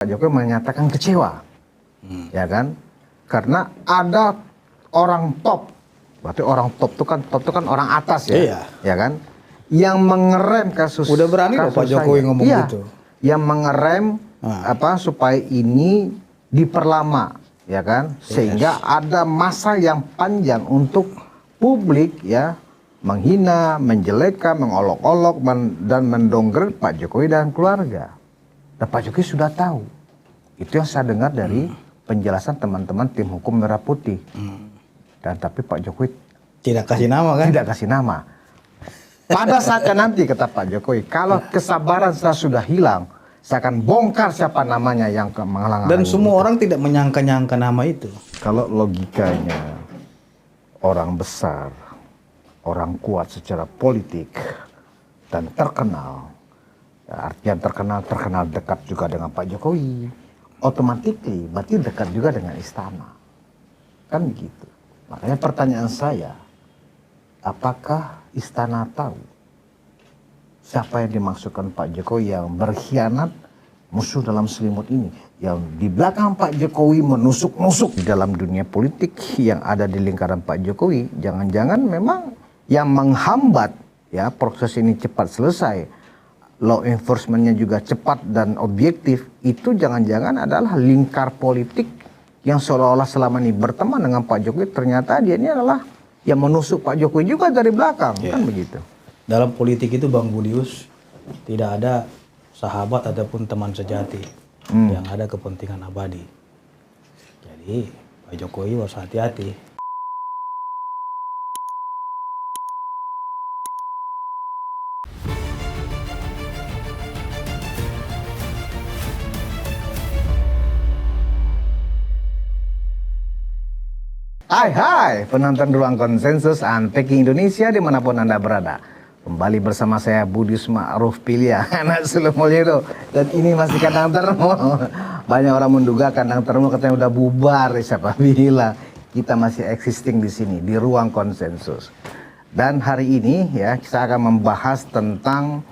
Pak Jokowi menyatakan kecewa, ya kan? Karena ada orang top, berarti orang top itu kan orang atas ya, Iya. ya kan? Yang mengerem kasus. Udah berani loh Pak Jokowi ngomong iya, gitu. Yang mengerem supaya ini diperlama, ya kan? Sehingga ada masa yang panjang untuk publik ya menghina, menjelekkan, mengolok-olok dan mendongger Pak Jokowi dan keluarga. Dan Pak Jokowi sudah tahu. Itu yang saya dengar dari penjelasan teman-teman tim hukum Merah Putih. Dan tapi Pak Jokowi tidak kasih nama kan? Tidak kasih nama. Pada saatnya nanti kata Pak Jokowi, kalau kesabaran saya sudah hilang, saya akan bongkar siapa namanya yang menghalang-halangi. Dan semua orang tidak menyangka-nyangka nama itu. Kalau logikanya orang besar, orang kuat secara politik dan terkenal, ya, artinya terkenal dekat juga dengan Pak Jokowi, otomatis berarti dekat juga dengan istana, kan begitu. Makanya pertanyaan saya, apakah istana tahu siapa yang dimaksudkan Pak Jokowi yang berkhianat, musuh dalam selimut ini, yang di belakang Pak Jokowi menusuk-nusuk di dalam dunia politik yang ada di lingkaran Pak Jokowi? Jangan-jangan memang yang menghambat ya proses ini cepat selesai, law enforcementnya juga cepat dan objektif, itu jangan-jangan adalah lingkar politik yang seolah-olah selama ini berteman dengan Pak Jokowi, ternyata dia ini adalah yang menusuk Pak Jokowi juga dari belakang, kan begitu. Dalam politik itu Bang Budius, tidak ada sahabat ataupun teman sejati, yang ada kepentingan abadi. Jadi Pak Jokowi harus hati-hati. Hai penonton Ruang Konsensus Unpacking Indonesia dimanapun Anda berada. Kembali bersama saya Budius Ma'ruf Piliang, anak sulung itu. Dan ini masih kandang termo. Banyak orang menduga kandang termo katanya udah bubar, siapa bilang. Kita masih existing di sini, di Ruang Konsensus. Dan hari ini ya kita akan membahas tentang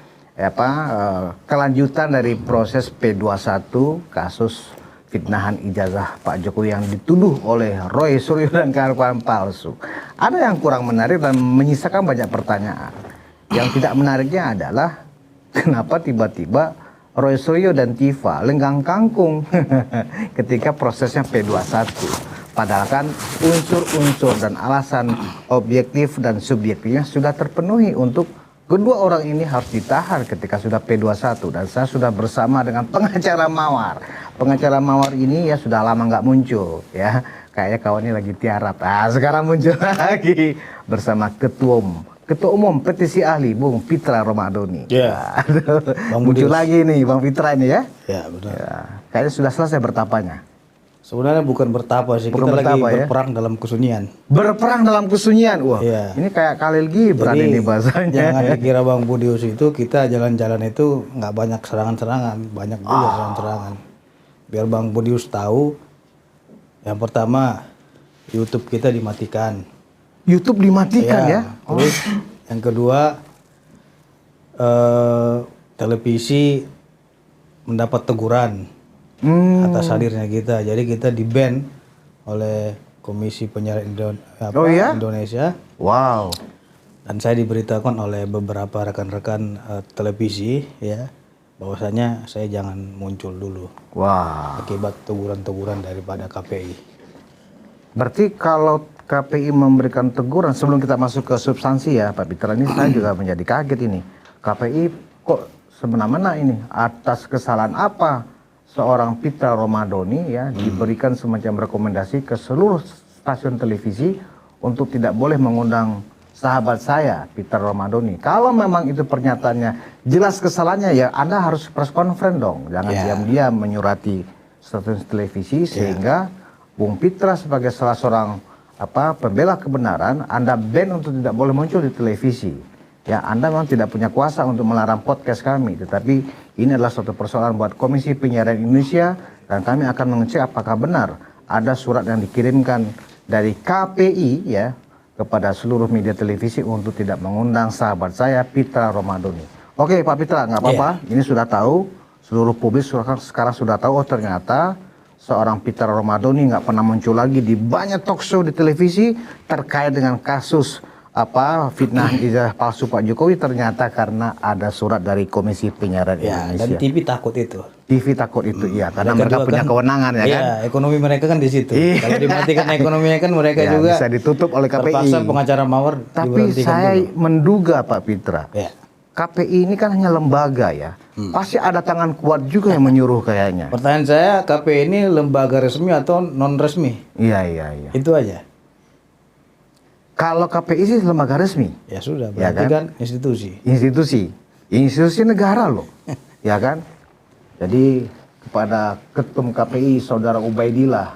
kelanjutan dari proses P21 kasus fitnahan ijazah Pak Jokowi yang dituduh oleh Roy Suryo dan kawan-kawan palsu. Ada yang kurang menarik dan menyisakan banyak pertanyaan. Yang tidak menariknya adalah kenapa tiba-tiba Roy Suryo dan Tifa lenggang kangkung ketika prosesnya P21. Padahal kan unsur-unsur dan alasan objektif dan subjektifnya sudah terpenuhi untuk kedua orang ini harus ditahan ketika sudah P21. Dan saya sudah bersama dengan pengacara Mawar. Pengacara Mawar ini ya sudah lama nggak muncul ya. Kayaknya kawannya lagi tiarap. Sekarang muncul lagi bersama Ketua Umum Petisi Ahli Bung Pitra Romadoni. Ya. Muncul lagi nih Bang Pitra ini ya. Ya benar. Ya. Kayaknya sudah selesai bertapanya. Sebenarnya bukan bertapa sih, bukan kita bertapa, lagi berperang dalam kesunyian. Berperang dalam kesunyian, wah. Iya. Ini kayak Khalil Gibran ini bahasanya. Jangan dikira Bang Budius itu kita jalan-jalan itu nggak banyak serangan-serangan, banyak juga serangan-serangan. Biar Bang Budius tahu, yang pertama YouTube kita dimatikan. YouTube dimatikan ya? Terus yang kedua televisi mendapat teguran atas hadirnya kita. Jadi kita di-ban oleh Komisi Penyiaran Indonesia. Wow. Dan saya diberitakan oleh beberapa rekan-rekan televisi ya bahwasanya saya jangan muncul dulu. Wah. Akibat teguran-teguran daripada KPI. Berarti kalau KPI memberikan teguran, sebelum kita masuk ke substansi ya Pak Pitra, ini saya juga menjadi kaget ini. KPI kok semena-mena ini, atas kesalahan apa seorang Pitra Romadoni ya diberikan semacam rekomendasi ke seluruh stasiun televisi untuk tidak boleh mengundang sahabat saya Pitra Romadoni. Kalau memang itu pernyataannya jelas kesalahannya, ya Anda harus press conference dong. Jangan diam-diam menyurati stasiun televisi sehingga Bung Pitra sebagai salah seorang pembela kebenaran, Anda ban untuk tidak boleh muncul di televisi. Ya, Anda memang tidak punya kuasa untuk melarang podcast kami, tetapi ini adalah suatu persoalan buat Komisi Penyiaran Indonesia, dan kami akan mengecek apakah benar ada surat yang dikirimkan dari KPI ya kepada seluruh media televisi untuk tidak mengundang sahabat saya Pitra Romadoni. Oke Pak Pitra, nggak apa-apa, ini sudah tahu Seluruh publik sekarang sudah tahu, oh ternyata seorang Peter Romadoni nggak pernah muncul lagi di banyak talk show di televisi terkait dengan kasus fitnah ijazah palsu Pak Jokowi, ternyata karena ada surat dari Komisi Penyiaran Ya, Indonesia. dan TV takut itu. TV takut itu, ya, karena mereka Mereka punya kewenangan, ya kan? Iya, ekonomi mereka kan di situ. Iya. Kalau dimatikan ekonominya kan mereka Ya, juga bisa ditutup oleh KPI. terpaksa pengacara mawar Tapi diberhentikan saya dulu. menduga Pak Pitra, Ya. KPI ini kan hanya lembaga ya. Pasti ada tangan kuat juga yang menyuruh kayaknya. Pertanyaan saya, KPI ini lembaga resmi atau non resmi? Iya, iya, iya. Itu aja. Kalau KPI sih lembaga resmi. Ya sudah, Ya berarti kan? kan institusi. Institusi negara loh. Ya kan? Jadi kepada Ketum KPI Saudara Ubaidillah,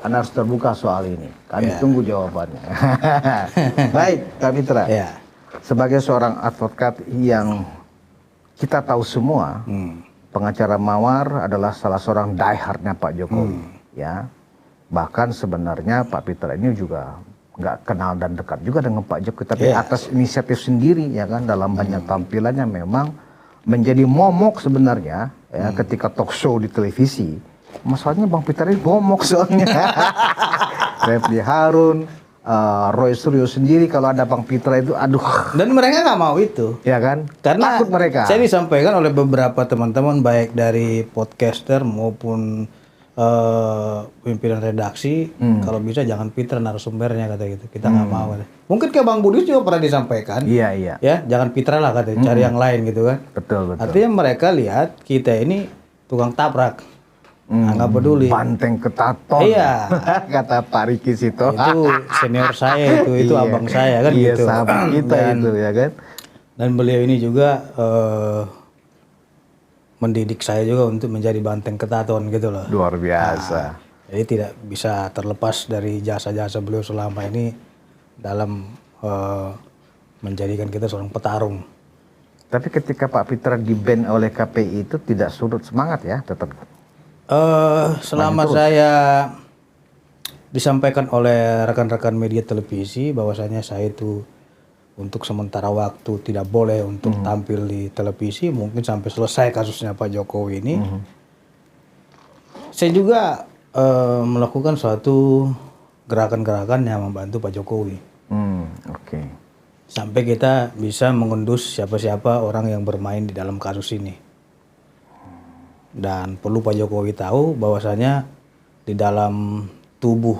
Anda harus terbuka soal ini. Kami Ya. tunggu jawabannya. Baik, Kak Mitra. Ya. Sebagai seorang advokat yang kita tahu semua, pengacara Mawar adalah salah seorang diehardnya Pak Jokowi. Ya. Bahkan sebenarnya Pak Peter ini juga nggak kenal dan dekat juga dengan Pak Jokowi, tapi Ya. atas inisiatif sendiri, ya kan, dalam banyak tampilannya memang menjadi momok sebenarnya, ya, ketika talk show di televisi. Masalahnya Bang Peter ini momok soalnya. Refli Harun, Roy Suryo sendiri, kalau ada Bang Peter itu, aduh, Dan mereka nggak mau itu. ya kan? Karena Takut mereka. saya disampaikan oleh beberapa teman-teman baik dari podcaster maupun pimpinan redaksi, kalau bisa jangan Peter narasumbernya kata gitu. Kita nggak mau. Kata. Mungkin ke Bang Budi juga pernah disampaikan. Iya, iya. Ya, jangan Peter lah katanya, cari yang lain gitu kan. Betul, betul. Artinya mereka lihat kita ini tukang tabrak. Nggak peduli. Banteng ketaton. Iya. Kata Pak Riki Sito. Itu senior saya itu Iya. abang saya kan Iya, gitu. sahabat kita itu, ya kan? Dan beliau ini juga mendidik saya juga untuk menjadi banteng ketaton gitu loh. Luar biasa. Jadi tidak bisa terlepas dari jasa-jasa beliau selama ini dalam menjadikan kita seorang petarung. Tapi ketika Pak Peter di-ban oleh KPI itu tidak surut semangat ya, tetap. Selama saya disampaikan oleh rekan-rekan media televisi bahwasanya saya itu untuk sementara waktu tidak boleh untuk tampil di televisi, mungkin sampai selesai kasusnya Pak Jokowi ini. Saya juga melakukan suatu gerakan-gerakan yang membantu Pak Jokowi. Oke. Sampai kita bisa mengendus siapa-siapa orang yang bermain di dalam kasus ini. Dan perlu Pak Jokowi tahu bahwasanya di dalam tubuh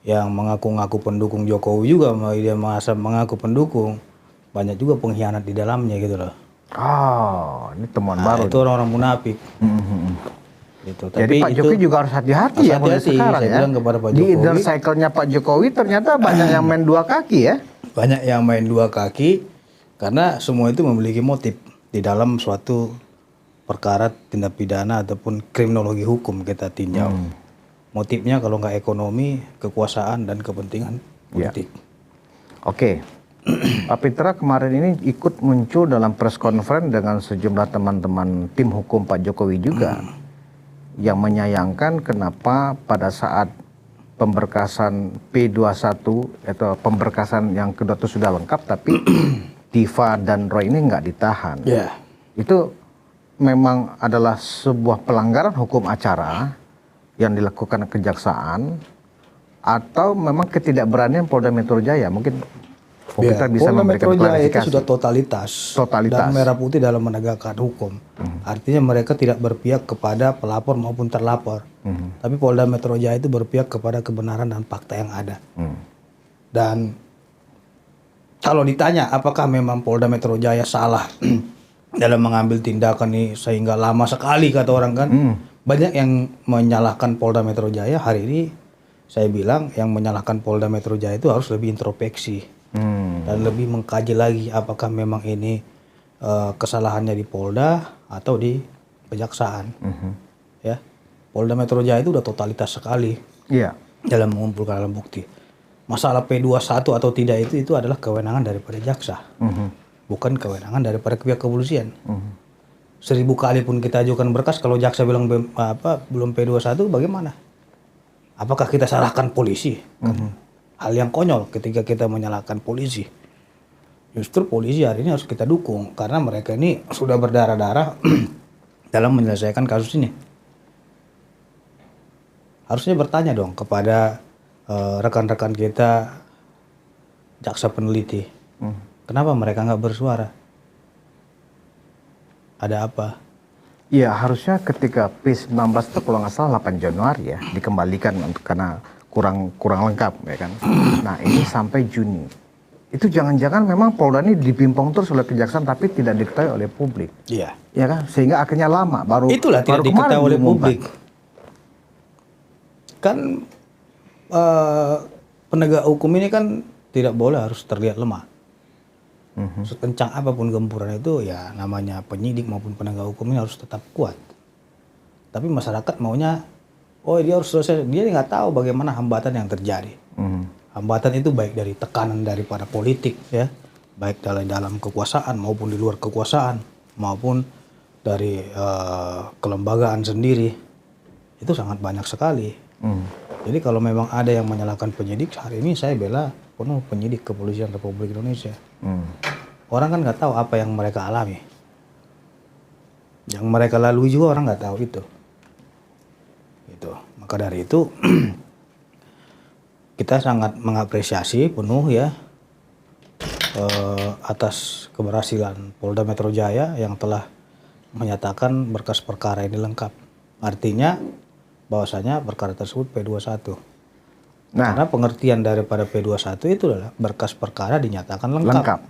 yang mengaku-ngaku pendukung Jokowi juga, dia merasa mengaku pendukung, banyak juga pengkhianat di dalamnya gitu loh. Oh, ini temuan Nah, baru. itu orang-orang munafik. Gitu. Jadi Pak Jokowi juga harus hati-hati ya mulai hati-hati, sekarang saya ya. bilang kepada Pak Di Jokowi. inner cycle-nya Pak Jokowi ternyata banyak yang main dua kaki ya. Banyak yang main dua kaki karena semua itu memiliki motif di dalam suatu perkara tindak pidana ataupun kriminologi hukum kita tinjau. Motifnya kalau nggak ekonomi, kekuasaan dan kepentingan politik. Oke. Pak Peter kemarin ini ikut muncul dalam press conference dengan sejumlah teman-teman tim hukum Pak Jokowi juga yang menyayangkan kenapa pada saat pemberkasan P21 atau pemberkasan yang kedua itu sudah lengkap tapi Diva dan Roy ini nggak ditahan. Ya. Itu memang adalah sebuah pelanggaran hukum acara yang dilakukan kejaksaan atau memang ketidakberanian Polda Metro Jaya. Mungkin kita bisa Polda memberikan Metro Jaya itu klarifikasi. sudah totalitas. Totalitas. Dan merah putih dalam menegakkan hukum. Artinya mereka tidak berpihak kepada pelapor maupun terlapor. Tapi Polda Metro Jaya itu berpihak kepada kebenaran dan fakta yang ada. Dan kalau ditanya apakah memang Polda Metro Jaya salah dalam mengambil tindakan ini sehingga lama sekali kata orang kan, banyak yang menyalahkan Polda Metro Jaya. Hari ini saya bilang yang menyalahkan Polda Metro Jaya itu harus lebih introspeksi dan lebih mengkaji lagi apakah memang ini kesalahannya di Polda atau di kejaksaan. Ya, Polda Metro Jaya itu udah totalitas sekali Iya. dalam mengumpulkan alat bukti. Masalah P21 atau tidak itu adalah kewenangan daripada jaksa, bukan kewenangan daripada pihak kepolisian. 1000 kali pun kita ajukan berkas, kalau jaksa bilang belum P21, bagaimana? Apakah kita salahkan polisi? Hal yang konyol ketika kita menyalahkan polisi. Justru polisi hari ini harus kita dukung karena mereka ini sudah berdarah-darah dalam menyelesaikan kasus ini. Harusnya bertanya dong kepada rekan-rekan kita jaksa peneliti, kenapa mereka nggak bersuara? Ada apa? Iya, harusnya ketika P19 itu kalau nggak salah 8 Januari ya dikembalikan karena kurang lengkap ya kan. Nah ini sampai Juni. Itu jangan-jangan memang Polda ini dipimpong terus oleh kejaksaan tapi tidak diketahui oleh publik. Iya. Ya kan? Sehingga akhirnya lama Itulah tidak baru kemarin diketahui oleh diumumkan. publik. Kan penegak hukum ini kan tidak boleh harus terlihat lemah. Sekencang apapun gempuran itu ya namanya penyidik maupun penegak hukum ini harus tetap kuat. Tapi masyarakat maunya, oh dia harus selesai. Dia nggak tahu bagaimana hambatan yang terjadi. Hambatan itu baik dari tekanan daripada politik ya, baik dalam kekuasaan maupun di luar kekuasaan maupun dari kelembagaan sendiri. Itu sangat banyak sekali. Jadi kalau memang ada yang menyalahkan penyidik, hari ini saya bela penuh penyidik Kepolisian Republik Indonesia. Orang kan nggak tahu apa yang mereka alami. Yang mereka lalui juga orang nggak tahu itu. Gitu. Maka dari itu kita sangat mengapresiasi penuh ya atas keberhasilan Polda Metro Jaya yang telah menyatakan berkas perkara ini lengkap. Artinya bahwasanya perkara tersebut P21. Nah, Karena pengertian daripada P21 itu adalah berkas perkara dinyatakan lengkap.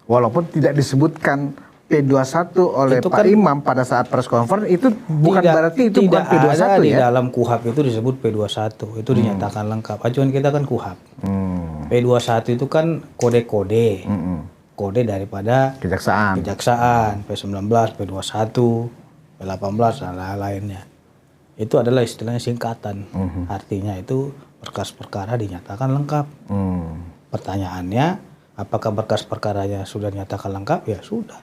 Walaupun tidak disebutkan P21 oleh Itu Pak kan Imam pada saat press conference, itu bukan berarti itu bukan tidak P21 ada di ya. dalam KUHP itu disebut P21. Itu dinyatakan lengkap. Acuan kita kan KUHP. P21 itu kan kode-kode. Kode daripada kejaksaan. P19, P21, P18 dan lain-lainnya. Itu adalah istilahnya singkatan. Artinya itu berkas perkara dinyatakan lengkap. Pertanyaannya, apakah berkas perkaranya sudah dinyatakan lengkap? Ya sudah.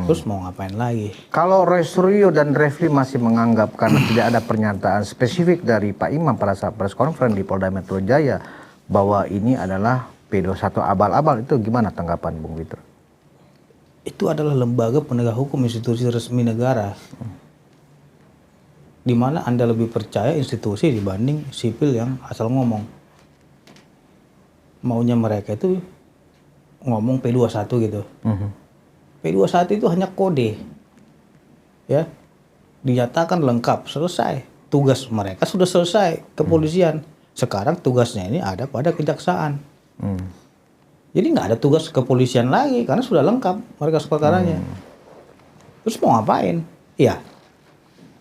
Terus mau ngapain lagi? Kalau Roy Suryo dan Refli masih menganggap karena tidak ada pernyataan spesifik dari Pak Imam pada saat press conference di Polda Metro Jaya bahwa ini adalah P21 abal-abal, itu gimana tanggapan Bung Witro? Itu adalah lembaga penegak hukum, institusi resmi negara. Di mana Anda lebih percaya institusi dibanding sipil yang asal ngomong. Maunya mereka itu ngomong P21 gitu. P21 itu hanya kode. Ya. Dinyatakan lengkap, selesai. Tugas mereka sudah selesai, kepolisian. Sekarang tugasnya ini ada pada kejaksaan. Jadi nggak ada tugas kepolisian lagi karena sudah lengkap mereka perkaranya. Terus mau ngapain? Ya,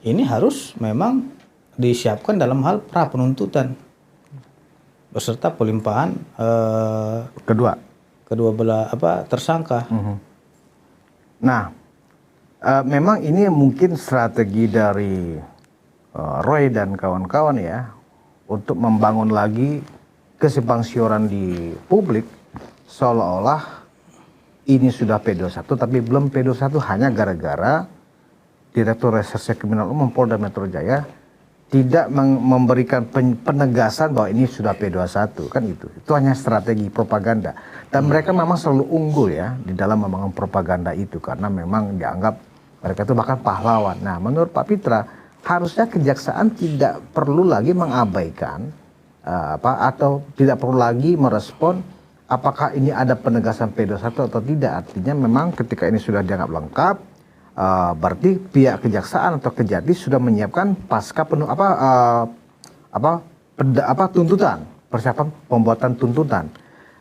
ini harus memang disiapkan dalam hal pra penuntutan beserta pelimpahan kedua belah tersangka. Nah, memang ini mungkin strategi dari Roy dan kawan-kawan ya untuk membangun lagi kesimpang siuran di publik seolah-olah ini sudah P21 tapi belum P21 hanya gara-gara Direktur Reserse Kriminal Umum Polda Metro Jaya tidak memberikan penegasan bahwa ini sudah P21 kan itu. Itu hanya strategi propaganda. Dan mereka memang selalu unggul ya di dalam membangun propaganda itu karena memang dianggap mereka itu bahkan pahlawan. Nah, menurut Pak Pitra harusnya kejaksaan tidak perlu lagi mengabaikan atau tidak perlu lagi merespon apakah ini ada penegasan P21 atau tidak. Artinya memang ketika ini sudah dianggap lengkap, berarti pihak kejaksaan atau kejati sudah menyiapkan pasca tuntutan, persiapan pembuatan tuntutan.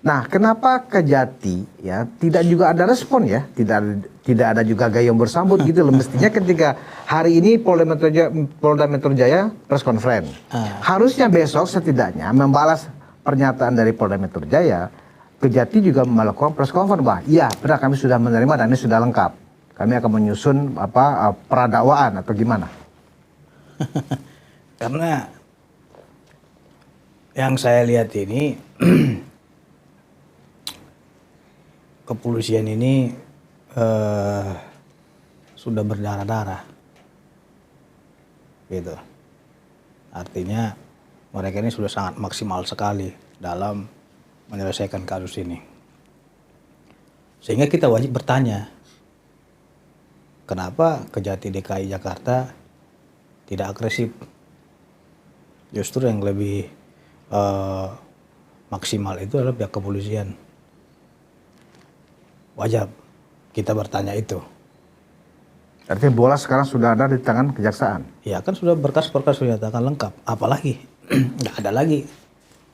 Nah, kenapa kejati ya tidak juga ada respon ya, tidak ada juga gayung bersambut gitu loh. Mestinya ketika hari ini Polda Metro Jaya press conference, harusnya besok setidaknya membalas pernyataan dari Polda Metro Jaya, kejati juga melakukan press conference bahwa iya benar kami sudah menerima dan ini sudah lengkap. Kami akan menyusun pradakwaan atau gimana? Karena yang saya lihat ini kepolisian ini sudah berdarah-darah, gitu. Artinya mereka ini sudah sangat maksimal sekali dalam menyelesaikan kasus ini. Sehingga kita wajib bertanya, kenapa Kejati DKI Jakarta tidak agresif? Justru yang lebih maksimal itu adalah pihak kepolisian. Wajib kita bertanya itu. Artinya bola sekarang sudah ada di tangan kejaksaan. Ya kan sudah berkas-berkas dinyatakan lengkap. Apalagi nggak ada lagi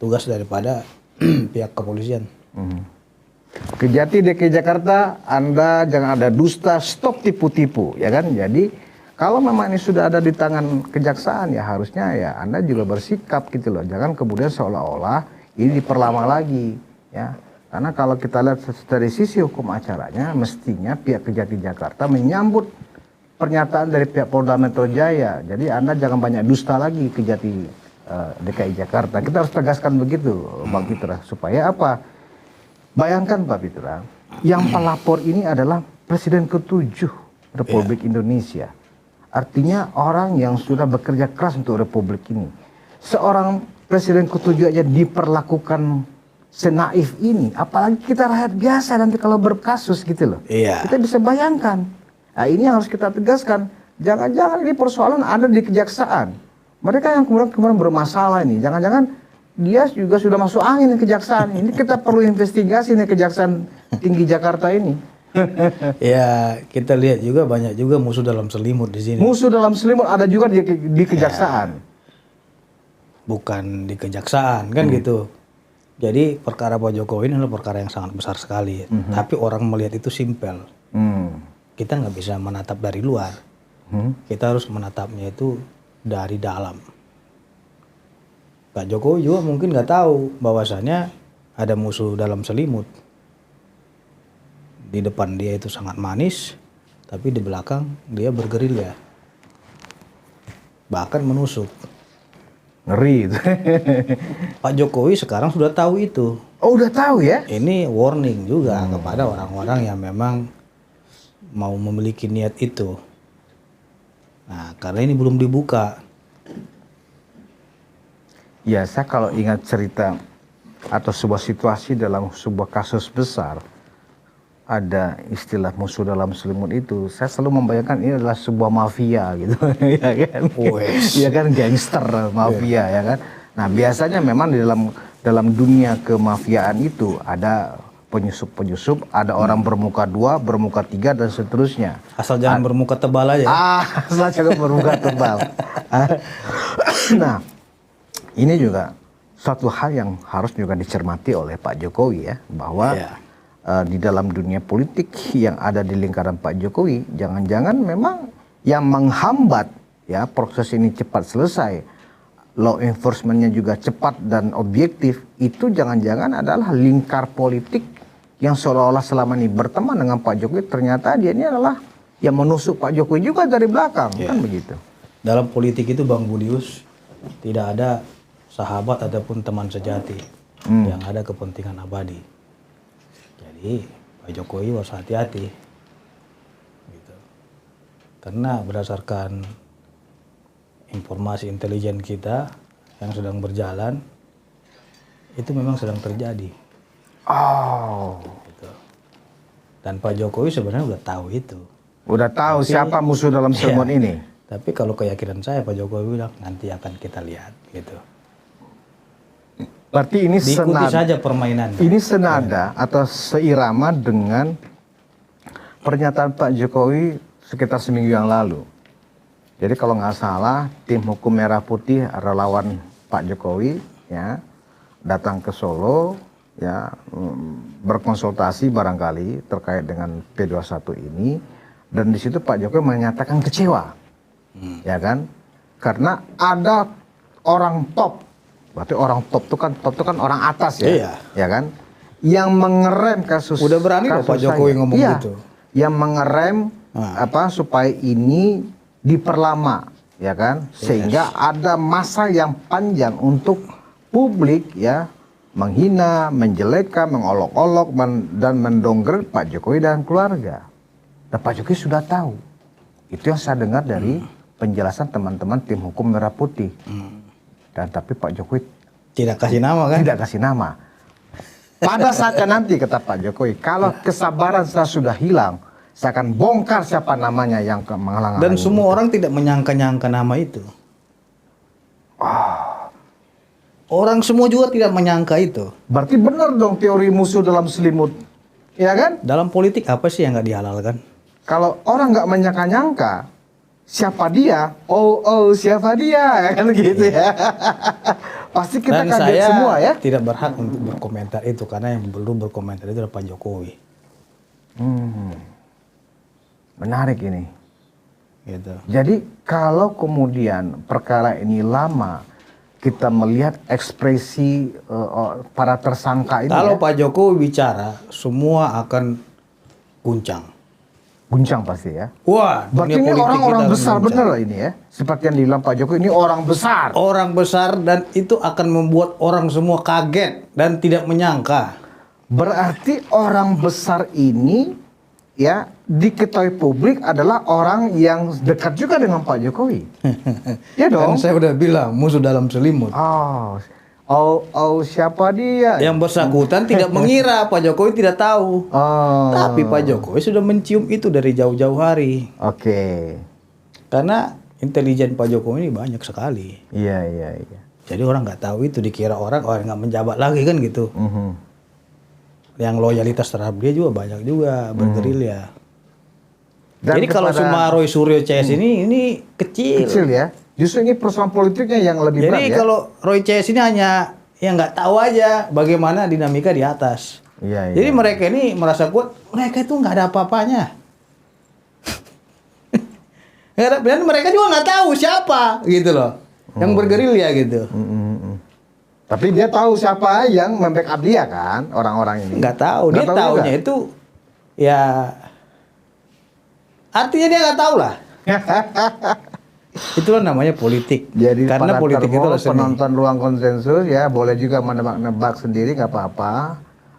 tugas daripada pihak kepolisian. Kejati DKI Jakarta, Anda jangan ada dusta, stop tipu-tipu, ya kan? Jadi kalau memang ini sudah ada di tangan kejaksaan, ya harusnya ya Anda juga bersikap gitu loh. Jangan kemudian seolah-olah ini diperlama lagi, ya. Karena kalau kita lihat dari sisi hukum acaranya, mestinya pihak Kejati Jakarta menyambut pernyataan dari pihak Polda Metro Jaya. Jadi Anda jangan banyak dusta lagi Kejati DKI Jakarta. Kita harus tegaskan begitu, Bang Pitra, supaya apa? Bayangkan Pak Pitra, yang pelapor ini adalah Presiden ke-7 Republik Indonesia. Artinya orang yang sudah bekerja keras untuk Republik ini. Seorang Presiden ke-7 aja diperlakukan senaif ini, apalagi kita rakyat biasa nanti kalau berkasus gitu loh. Iya. Kita bisa bayangkan. Nah ini yang harus kita tegaskan. Jangan-jangan ini persoalan ada di kejaksaan. Mereka yang kemudian bermasalah ini. Jangan-jangan dia juga sudah masuk angin kejaksaan. Ini kita perlu investigasi nih Kejaksaan Tinggi Jakarta ini. Ya kita lihat juga banyak juga musuh dalam selimut di sini. Musuh dalam selimut ada juga di kejaksaan. Bukan di kejaksaan kan gitu. Jadi perkara Pak Jokowi ini adalah perkara yang sangat besar sekali. Tapi orang melihat itu simpel. Kita nggak bisa menatap dari luar. Kita harus menatapnya itu dari dalam. Pak Jokowi juga mungkin nggak tahu bahwasannya ada musuh dalam selimut. Di depan dia itu sangat manis, tapi di belakang dia bergerilya. Bahkan menusuk. Ngeri itu. Pak Jokowi sekarang sudah tahu itu. Oh udah tahu ya? Ini warning juga kepada orang-orang yang memang mau memiliki niat itu. Nah, karena ini belum dibuka. Ya, saya kalau ingat cerita atau sebuah situasi dalam sebuah kasus besar, ada istilah musuh dalam selimut itu, saya selalu membayangkan ini adalah sebuah mafia gitu, ya kan? Ya kan, gangster mafia, ya kan? Nah, biasanya memang di dalam dunia kemafiaan itu ada penyusup-penyusup, ada orang bermuka 2, bermuka 3 dan seterusnya. Asal jangan bermuka tebal aja. Asal jangan bermuka tebal. Nah, ini juga suatu hal yang harus juga dicermati oleh Pak Jokowi ya, bahwa di dalam dunia politik yang ada di lingkaran Pak Jokowi, jangan-jangan memang yang menghambat ya proses ini cepat selesai, law enforcementnya juga cepat dan objektif, itu jangan-jangan adalah lingkar politik yang seolah-olah selama ini berteman dengan Pak Jokowi, ternyata dia ini adalah yang menusuk Pak Jokowi juga dari belakang, kan begitu. Dalam politik itu Bang Budius, tidak ada sahabat ataupun teman sejati, yang ada kepentingan abadi. Jadi Pak Jokowi harus hati-hati, gitu. Karena berdasarkan informasi intelijen kita yang sedang berjalan, itu memang sedang terjadi. Gitu. Dan Pak Jokowi sebenarnya udah tahu itu. Udah tahu siapa musuh dalam selimut ini. Tapi kalau keyakinan saya Pak Jokowi bilang nanti akan kita lihat, gitu. Berarti ini diikuti saja permainan. Ini senada atau seirama dengan pernyataan Pak Jokowi sekitar seminggu yang lalu. Jadi kalau nggak salah, tim hukum Merah Putih relawan Pak Jokowi ya datang ke Solo ya berkonsultasi barangkali terkait dengan P21 ini, dan di situ Pak Jokowi menyatakan kecewa, ya kan, karena ada orang top. Berarti orang top itu kan orang atas ya, ya kan, yang mengerem kasus. Udah berani loh Pak Jokowi ngomong gitu. Yang mengerem supaya ini diperlama, ya kan, sehingga ada masa yang panjang untuk publik ya menghina, menjelekkan, mengolok-olok dan mendongger Pak Jokowi dan keluarga. Dan Pak Jokowi sudah tahu. Itu yang saya dengar dari penjelasan teman-teman tim hukum Merah Putih. Dan tapi Pak Jokowi tidak kasih nama kan? Tidak kasih nama. Pada saatnya nanti, kata Pak Jokowi, kalau kesabaran saya sudah hilang, saya akan bongkar siapa namanya yang menghalang. Dan semua orang tidak menyangka-nyangka nama itu. Orang semua juga tidak menyangka itu. Berarti benar dong teori musuh dalam selimut, ya kan? Dalam politik apa sih yang nggak dihalalkan? Kalau orang nggak menyangka-nyangka, siapa dia? Oh, siapa dia? Ya kan gitu ya. Pasti kita Dan kaget saya semua ya. tidak berhak untuk berkomentar itu karena yang belum berkomentar itu adalah Pak Jokowi. Menarik ini. Gitu. Jadi kalau kemudian perkara ini lama, kita melihat ekspresi para tersangka ini. Kalau ya, Pak Jokowi bicara, semua akan guncang. guncang pasti ya. Wah, Berarti dunia ini politik orang-orang kita besar guncang. bener ini ya. Seperti yang dibilang Pak Jokowi, ini orang besar. Orang besar dan itu akan membuat orang semua kaget dan tidak menyangka. Berarti orang besar ini ya diketahui publik adalah orang yang dekat juga dengan Pak Jokowi. Ya Kan dong. saya udah bilang musuh dalam selimut. Siapa dia? Yang bersangkutan tidak mengira Pak Jokowi tidak tahu. Oh, Tapi Pak Jokowi sudah mencium itu dari jauh-jauh hari. oke. Karena intelijen Pak Jokowi ini banyak sekali. Iya. Jadi orang nggak tahu itu, dikira orang nggak menjabat lagi kan gitu. Mhm. Yang loyalitas terhadap dia juga banyak juga bergerilya. Dan Jadi kalau kepada- cuma Roy Suryo CS ini kecil. kecil ya. Justru ini persoalan politiknya yang lebih berat Jadi ya. kalau Roy CS ini hanya yang nggak tahu aja bagaimana dinamika di atas. Iya. Jadi mereka ini merasa kuat, mereka itu nggak ada apa-apanya. Dan mereka juga nggak tahu siapa gitu loh, yang bergerilya gitu. Tapi dia tahu siapa yang membackup dia kan, orang-orang ini. Nggak tahu, dia Nggak tahu taunya juga. itu ya artinya dia nggak tahu lah. Itulah namanya politik. Jadi Karena para politik itu termol, adalah seni. penonton ruang konsensus ya boleh juga menebak-nebak sendiri nggak apa-apa.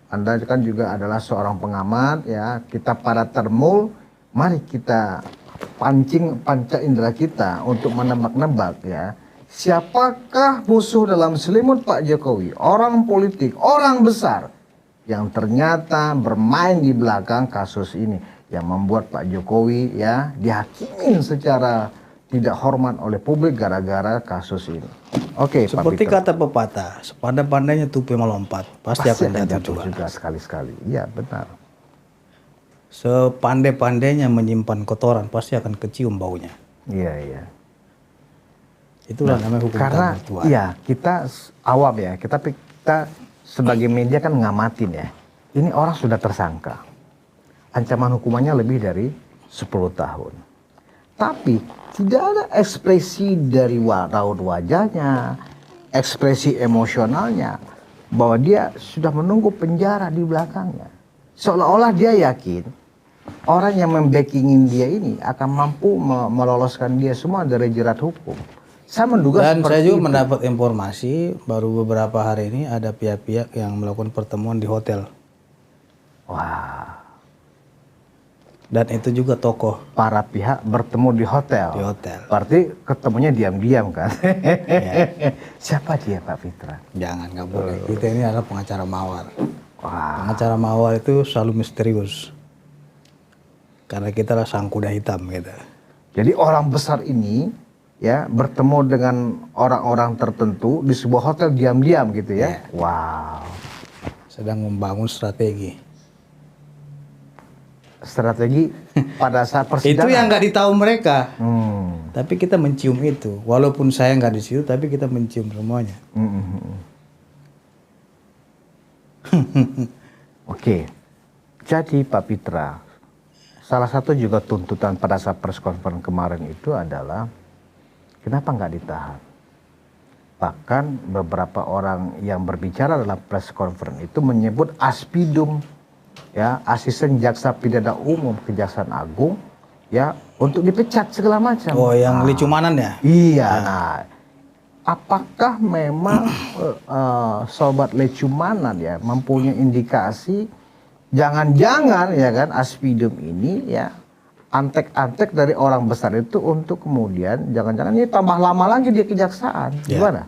Anda kan juga adalah seorang pengamat ya. Kita para termul, mari kita pancing panca indera kita untuk menebak-nebak ya. Siapakah musuh dalam selimut Pak Jokowi? Orang politik, orang besar yang ternyata bermain di belakang kasus ini yang membuat Pak Jokowi ya dihakimin secara tidak hormat oleh publik gara-gara kasus ini. Oke, Pak Seperti Peter. kata pepatah, sepandai-pandainya tupai melompat, pasti akan jatuh juga. juga sekali-sekali. Iya, benar. Sepandai-pandainya menyimpan kotoran, pasti akan kecium baunya. Iya. Itulah namanya hukum Karena takdir Tuhan. iya, kita awam ya, kita sebagai media kan ngamatin ya. Ini orang sudah tersangka. Ancaman hukumannya lebih dari 10 tahun. Tapi tidak ada ekspresi dari raut wajahnya, ekspresi emosionalnya bahwa dia sudah menunggu penjara di belakangnya. Seolah-olah dia yakin orang yang membackingin dia ini akan mampu meloloskan dia semua dari jerat hukum. Saya menduga Dan seperti saya juga itu. mendapat informasi baru beberapa hari ini ada pihak-pihak yang melakukan pertemuan di hotel. Wah, Dan itu juga tokoh para pihak bertemu di hotel. di hotel. Berarti ketemunya diam-diam kan? Ya. Siapa dia Pak Fitra? Jangan, nggak boleh. Kita ini adalah pengacara mawar. Wah, Pengacara mawar itu selalu misterius. Karena kita lah sang kuda hitam gitu. jadi orang besar ini ya bertemu dengan orang-orang tertentu di sebuah hotel diam-diam gitu ya? Wow. Sedang membangun strategi. Strategi pada saat Itu persidangan. yang nggak ditahu mereka. Hmm. Tapi kita mencium itu. Walaupun saya nggak di situ, tapi kita mencium semuanya. Oke. Jadi Pak Fitra, salah satu juga tuntutan pada saat press conference kemarin itu adalah kenapa nggak ditahan? Bahkan beberapa orang yang berbicara dalam press conference itu menyebut aspidum, ya, asisten jaksa pidana umum Kejaksaan Agung, ya, untuk dipecat segala macam. Oh, yang licumanan ya? Iya. Nah, apakah memang sobat lecumanan ya mempunyai indikasi jangan-jangan ya kan aspidum ini ya antek-antek dari orang besar itu untuk kemudian jangan-jangan ini tambah lama lagi di kejaksaan. Ya. Gimana?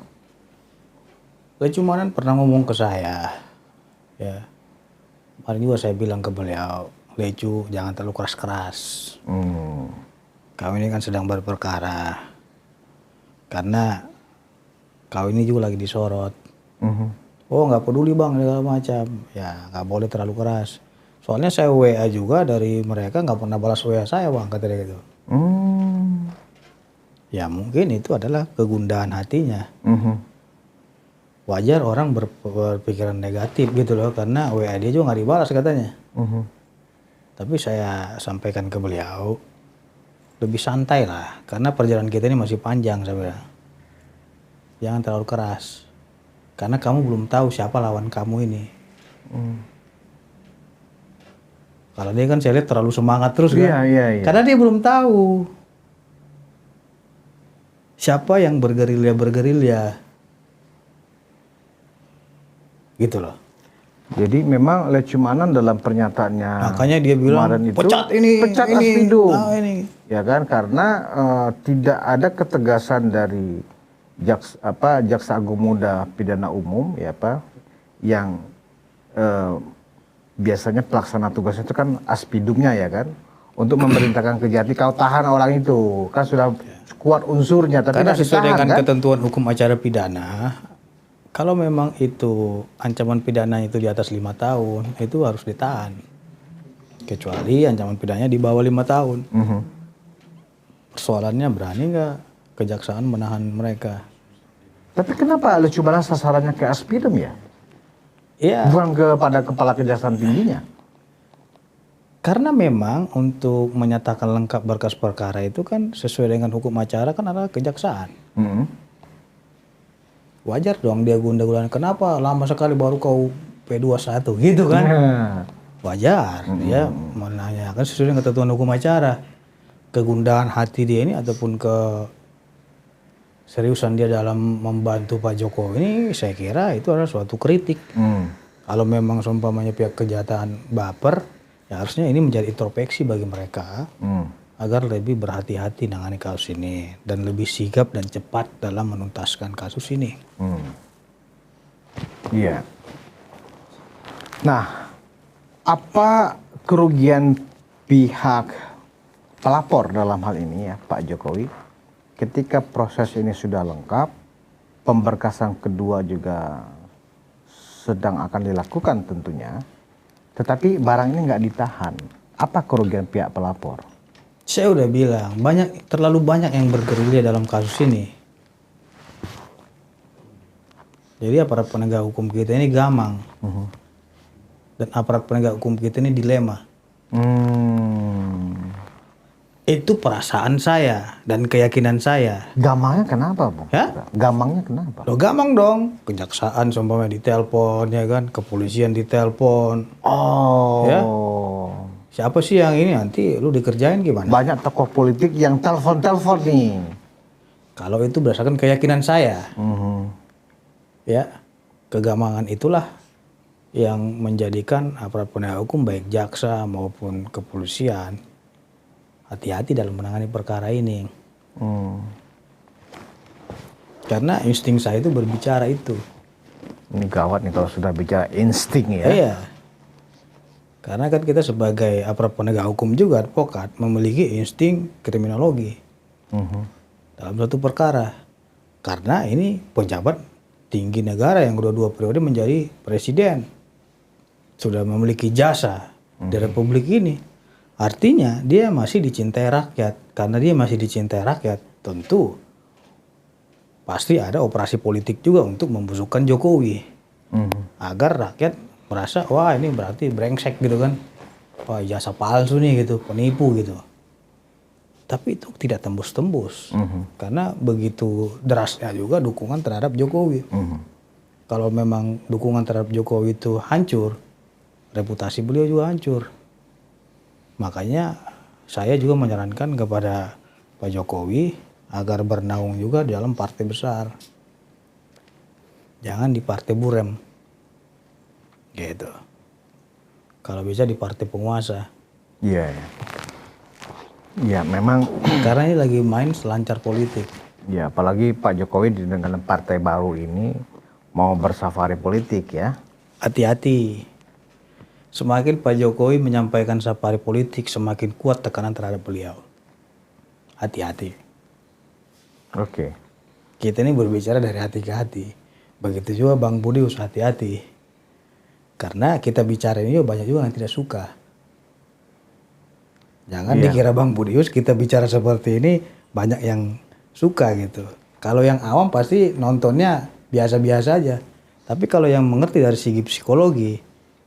Lecumanan pernah ngomong ke saya, Ya, kemarin juga saya bilang ke beliau, Lecu jangan terlalu keras-keras. Kau ini kan sedang berperkara, karena kau ini juga lagi disorot. Oh nggak peduli bang segala macam, ya nggak boleh terlalu keras. Soalnya saya WA juga dari mereka nggak pernah balas WA saya bang, kata dia gitu. Ya mungkin itu adalah kegundahan hatinya. Wajar orang berpikiran negatif gitu loh, karena WA dia juga nggak dibalas katanya. Tapi saya sampaikan ke beliau, lebih santai lah, karena perjalanan kita ini masih panjang, saya bilang. Jangan terlalu keras, karena kamu belum tahu siapa lawan kamu ini. Kalau dia kan saya lihat terlalu semangat terus kan, Iya. karena dia belum tahu siapa yang bergerilya, gitu loh. Jadi memang Lecumanan dalam pernyataannya Makanya dia bilang kemarin itu, pecat ini, Aspidum. ini. Ya kan, karena tidak ada ketegasan dari Jaksa Agung Muda Pidana Umum ya Pak, yang biasanya pelaksana tugasnya itu kan Aspidumnya ya kan, untuk memerintahkan kejati kau tahan orang itu, kan sudah kuat unsurnya, tapi Karena nggak sesuai ditahan, dengan kan? ketentuan hukum acara pidana, kalau memang itu ancaman pidana itu di atas 5 tahun, itu harus ditahan. Kecuali ancaman pidananya di bawah 5 tahun. Persoalannya berani nggak kejaksaan menahan mereka? Tapi kenapa Lecumanan sasarannya ke Aspidum ya? Ya, Bukan kepada kepala kejaksaan tingginya? karena memang untuk menyatakan lengkap berkas perkara itu kan sesuai dengan hukum acara kan adalah kejaksaan. Wajar dong dia gunda-gulana, kenapa lama sekali baru kau P21 gitu kan? Wajar dia menanyakan sesuai dengan ketentuan hukum acara. Kegundahan hati dia ini ataupun seriusan dia dalam membantu Pak Jokowi ini, saya kira itu adalah suatu kritik. Kalau memang seumpamanya pihak kejahatan baper, ya harusnya ini menjadi introspeksi bagi mereka agar lebih berhati-hati menangani kasus ini dan lebih sigap dan cepat dalam menuntaskan kasus ini. Iya. Nah, apa kerugian pihak pelapor dalam hal ini ya Pak Jokowi, ketika proses ini sudah lengkap, pemberkasan kedua juga sedang akan dilakukan tentunya, tetapi barang ini nggak ditahan, apa kerugian pihak pelapor? Saya udah bilang, terlalu banyak yang bergerilya dalam kasus ini. Jadi aparat penegak hukum kita ini gamang. Dan aparat penegak hukum kita ini dilema. Itu perasaan saya dan keyakinan saya. Gamangnya kenapa, Bang? Ya? Gamangnya kenapa? Loh gamang dong. Kejaksaan seumpamanya ditelepon ya kan, kepolisian ditelepon. Oh. Ya? Siapa sih yang ini, nanti lu dikerjain gimana? Banyak tokoh politik yang telepon-telepon nih. Kalau itu berdasarkan keyakinan saya. Ya, kegamangan itulah yang menjadikan aparat penegak hukum baik jaksa maupun kepolisian hati-hati dalam menangani perkara ini. Karena insting saya itu berbicara itu. Ini gawat nih kalau sudah bicara insting ya. Iya. Karena kan kita sebagai aparat penegak hukum juga advokat memiliki insting kriminologi dalam suatu perkara. Karena ini pejabat tinggi negara yang dua periode menjadi presiden, sudah memiliki jasa di republik ini. Artinya dia masih dicintai rakyat. Karena dia masih dicintai rakyat, tentu pasti ada operasi politik juga untuk membusukkan Jokowi agar rakyat merasa wah ini berarti brengsek gitu kan, wah jasa palsu nih gitu, penipu gitu. Tapi itu tidak tembus-tembus karena begitu derasnya juga dukungan terhadap Jokowi. Kalau memang dukungan terhadap Jokowi itu hancur, reputasi beliau juga hancur. Makanya saya juga menyarankan kepada Pak Jokowi agar bernaung juga dalam partai besar, jangan di partai buram gitu. Kalau bisa di partai penguasa. Iya. Ya memang. Karena ini lagi main selancar politik. Ya apalagi Pak Jokowi dengan partai baru ini mau bersafari politik ya. hati-hati. Semakin Pak Jokowi menyampaikan safari politik, semakin kuat tekanan terhadap beliau. Hati-hati. Oke. Kita ini berbicara dari hati ke hati. Begitu juga Bang Budius, hati-hati. Karena kita bicara ini banyak juga yang tidak suka. Jangan dikira Bang Budius kita bicara seperti ini banyak yang suka gitu. Kalau yang awam pasti nontonnya biasa-biasa aja. Tapi kalau yang mengerti dari segi psikologi,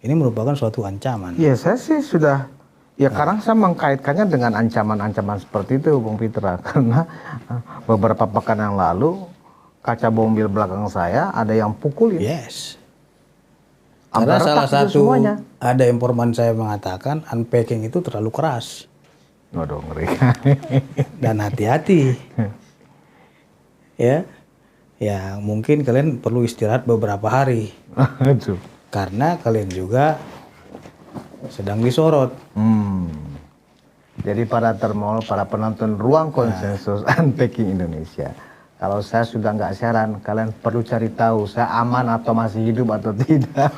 ini merupakan suatu ancaman. Iya, saya sih sudah, ya kadang saya mengkaitkannya dengan ancaman-ancaman seperti itu, Bung Pitra. Karena beberapa pekan yang lalu, kaca mobil belakang saya ada yang pukulin. Yes. Sampai Karena salah retak itu satu semuanya. ada informan saya mengatakan unpacking itu terlalu keras. Waduh, ngeri. Dan hati-hati. Ya. Ya, mungkin kalian perlu istirahat beberapa hari. Aduh. Karena kalian juga sedang disorot. Jadi para termol, para penonton Ruang Konsensus Unpacking Indonesia, kalau saya sudah nggak siaran, kalian perlu cari tahu saya aman atau masih hidup atau tidak.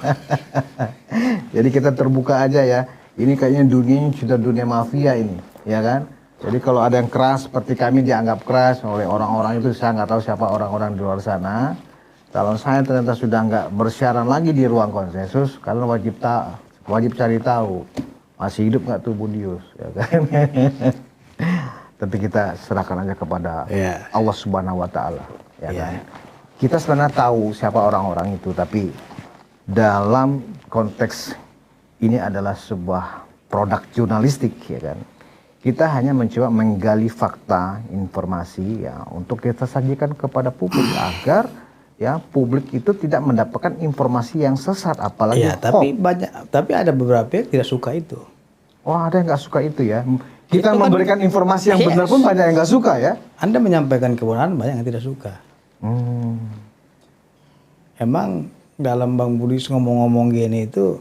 Jadi kita terbuka aja ya. Ini kayaknya dunia sudah dunia mafia ini, ya kan? Jadi kalau ada yang keras seperti kami dianggap keras oleh orang-orang itu, saya nggak tahu siapa orang-orang di luar sana. Kalau saya ternyata sudah nggak bersiaran lagi di Ruang Konsensus, kalian wajib cari tahu masih hidup nggak tuh Budius, ya kan? Tapi kita serahkan aja kepada Allah Subhanahu Wa Taala, ya kan? Kita sebenarnya tahu siapa orang-orang itu, tapi dalam konteks ini adalah sebuah produk jurnalistik, ya kan? Kita hanya mencoba menggali fakta, informasi, ya, untuk kita sajikan kepada publik agar ya publik itu tidak mendapatkan informasi yang sesat, apalagi Ya, tapi ada beberapa yang tidak suka itu. Oh, ada yang nggak suka itu ya. Kita itu memberikan informasi yang benar pun banyak yang nggak suka ya. Anda menyampaikan kebenaran, banyak yang tidak suka. Emang dalam Bang Budius ngomong-ngomong gini itu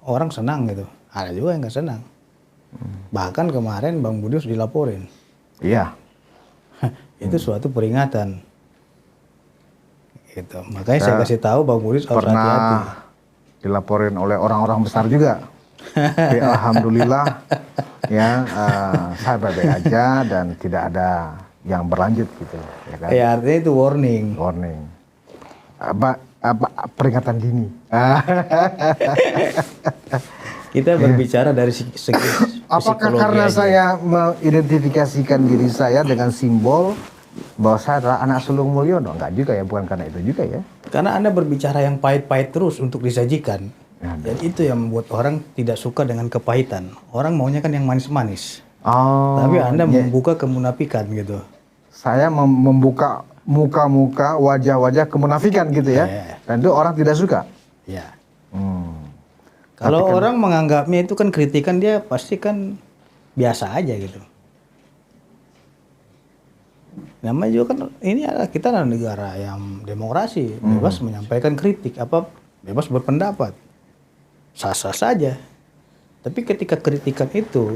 orang senang gitu. Ada juga yang nggak senang. Bahkan kemarin Bang Budius dilaporin. Iya. Itu suatu peringatan. Gitu. Makanya saya kasih tahu Bang Budius harus hati-hati. Pernah dilaporin oleh orang-orang besar juga. Tapi alhamdulillah ya saya baik-baik aja dan tidak ada yang berlanjut gitu, ya kan? Ya artinya itu warning. Warning. Apa peringatan dini. Kita berbicara dari segi Apakah karena aja. saya mengidentifikasikan diri saya dengan simbol bahwa saya adalah anak Sulung Mulyono? Enggak juga ya, bukan karena itu juga ya. Karena Anda berbicara yang pahit-pahit terus untuk disajikan. Dan itu yang membuat orang tidak suka dengan kepahitan. Orang maunya kan yang manis-manis. Oh, tapi Anda membuka kemunafikan gitu. Saya membuka muka-muka, wajah-wajah kemunafikan gitu ya. Dan itu orang tidak suka. Ya. Kalau orang menganggapnya itu kan kritikan, dia pasti kan biasa aja gitu. Namanya juga kan ini adalah kita adalah negara yang demokrasi, bebas menyampaikan kritik, bebas berpendapat, sah-sah saja. Tapi ketika kritikan itu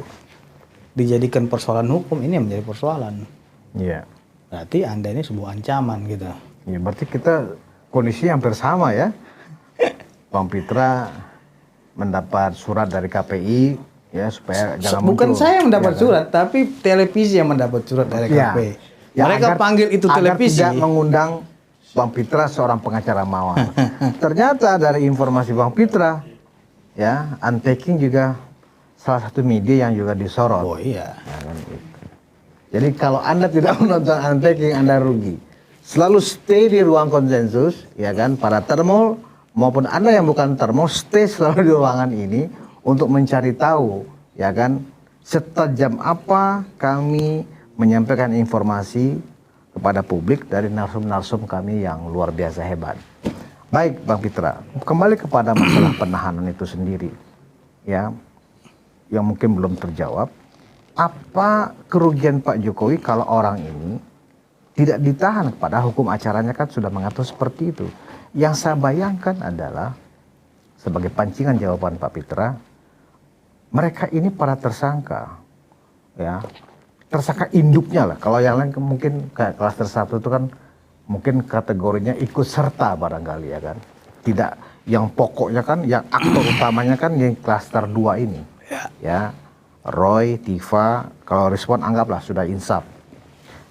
dijadikan persoalan hukum, ini yang menjadi persoalan. Iya. Berarti Anda ini sebuah ancaman gitu. Ya, berarti kita kondisi hampir sama ya. Bang Pitra mendapat surat dari KPI ya supaya jangan bukan muncul. Saya mendapat ya, surat, tapi televisi yang mendapat surat dari KPI. Ya, mereka panggil itu televisi. Agar tidak mengundang Bang Pitra seorang pengacara mawar. Ternyata dari informasi Bang Pitra, ya, Unpacking juga salah satu media yang juga disorot. Oh iya. Ya, kan, gitu. Jadi kalau Anda tidak menonton Unpacking, Anda rugi. Selalu stay di Ruang Konsensus, ya kan, para termol maupun Anda yang bukan termol, stay selalu di ruangan ini untuk mencari tahu, ya kan, setajam apa kami menyampaikan informasi kepada publik dari narsum-narsum kami yang luar biasa hebat. Baik, Bang Pitra, kembali kepada masalah penahanan itu sendiri, ya, yang mungkin belum terjawab. Apa kerugian Pak Jokowi kalau orang ini tidak ditahan? Padahal hukum acaranya kan sudah mengatur seperti itu. Yang saya bayangkan adalah, sebagai pancingan jawaban Pak Pitra, mereka ini para tersangka, ya, tersangka induknya lah. Kalau yang lain mungkin kayak klaster 1 itu kan mungkin kategorinya ikut serta barangkali, ya kan. tidak, yang pokoknya kan, yang aktor utamanya kan yang klaster 2 ini. Ya, Roy, Tifa, kalau respon anggaplah sudah insaf.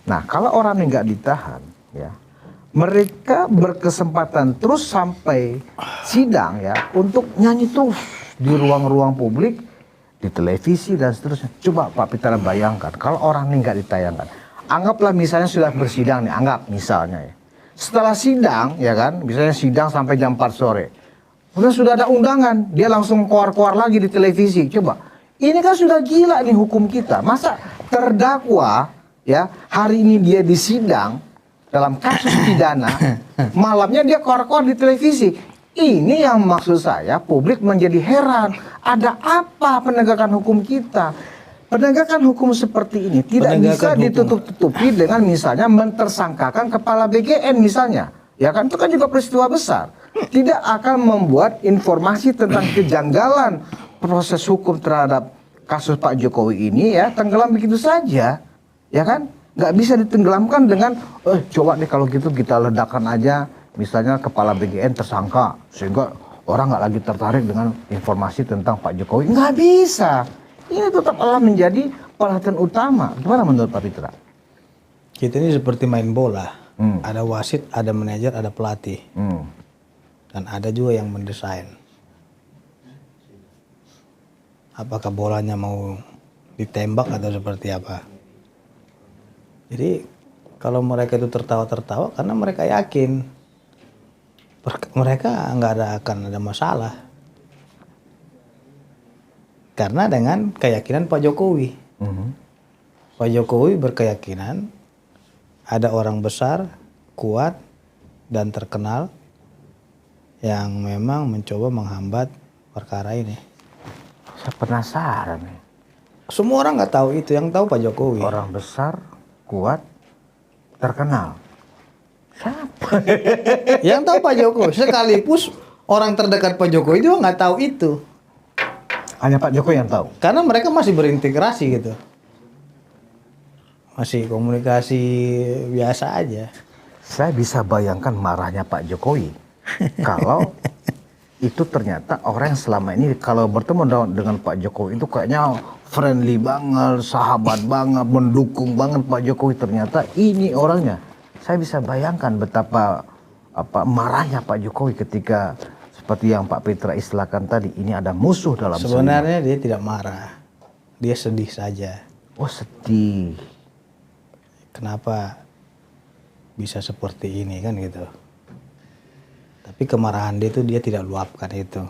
Nah, kalau orang yang nggak ditahan, ya, mereka berkesempatan terus sampai sidang ya untuk nyanyi terus di ruang-ruang publik, di televisi dan seterusnya. Coba Pak Pitra bayangkan kalau orang ini nggak ditayangkan. Anggaplah misalnya sudah bersidang nih, anggap misalnya ya. Setelah sidang, ya kan, misalnya sidang sampai jam 4 sore. Kemudian sudah ada undangan, dia langsung keluar-keluar lagi di televisi. Coba, ini kan sudah gila nih hukum kita. Masa terdakwa, ya, hari ini dia disidang dalam kasus pidana, malamnya dia keluar-keluar di televisi. Ini yang maksud saya, publik menjadi heran. Ada apa penegakan hukum kita? Penegakan hukum seperti ini tidak bisa ditutup-tutupi dengan misalnya mentersangkakan kepala BGN misalnya. Ya kan, itu kan juga peristiwa besar. Tidak akan membuat informasi tentang kejanggalan proses hukum terhadap kasus Pak Jokowi ini ya tenggelam begitu saja. Ya kan? Nggak bisa ditenggelamkan dengan coba deh kalau gitu kita ledakan aja misalnya kepala BGN tersangka sehingga orang nggak lagi tertarik dengan informasi tentang Pak Jokowi. Nggak bisa. Ini tetaplah menjadi perhatian utama. Gimana menurut Pak Pitra? Kita ini seperti main bola. Ada wasit, ada manajer, ada pelatih. Dan ada juga yang mendesain. Apakah bolanya mau ditembak atau seperti apa? Jadi kalau mereka itu tertawa-tertawa karena mereka yakin mereka nggak akan ada masalah. Karena dengan keyakinan Pak Jokowi. Pak Jokowi berkeyakinan ada orang besar, kuat, dan terkenal yang memang mencoba menghambat perkara ini. Saya penasaran nih. Semua orang nggak tahu itu, yang tahu Pak Jokowi. Orang besar, kuat, terkenal. Siapa? Yang tahu Pak Jokowi. Sekalipun orang terdekat Pak Jokowi juga nggak tahu itu. Hanya Pak Jokowi yang tahu. Karena mereka masih berintegrasi gitu. Masih komunikasi biasa aja. Saya bisa bayangkan marahnya Pak Jokowi kalau itu ternyata orang yang selama ini kalau bertemu dengan Pak Jokowi itu kayaknya friendly banget, sahabat banget, mendukung banget Pak Jokowi, ternyata ini orangnya. Saya bisa bayangkan betapa marahnya Pak Jokowi ketika seperti yang Pak Pitra istilahkan tadi, ini ada musuh dalam sebenarnya dia tidak marah, dia sedih saja. Oh, sedih. Kenapa bisa seperti ini kan gitu. Tapi kemarahan dia itu dia tidak luapkan itu.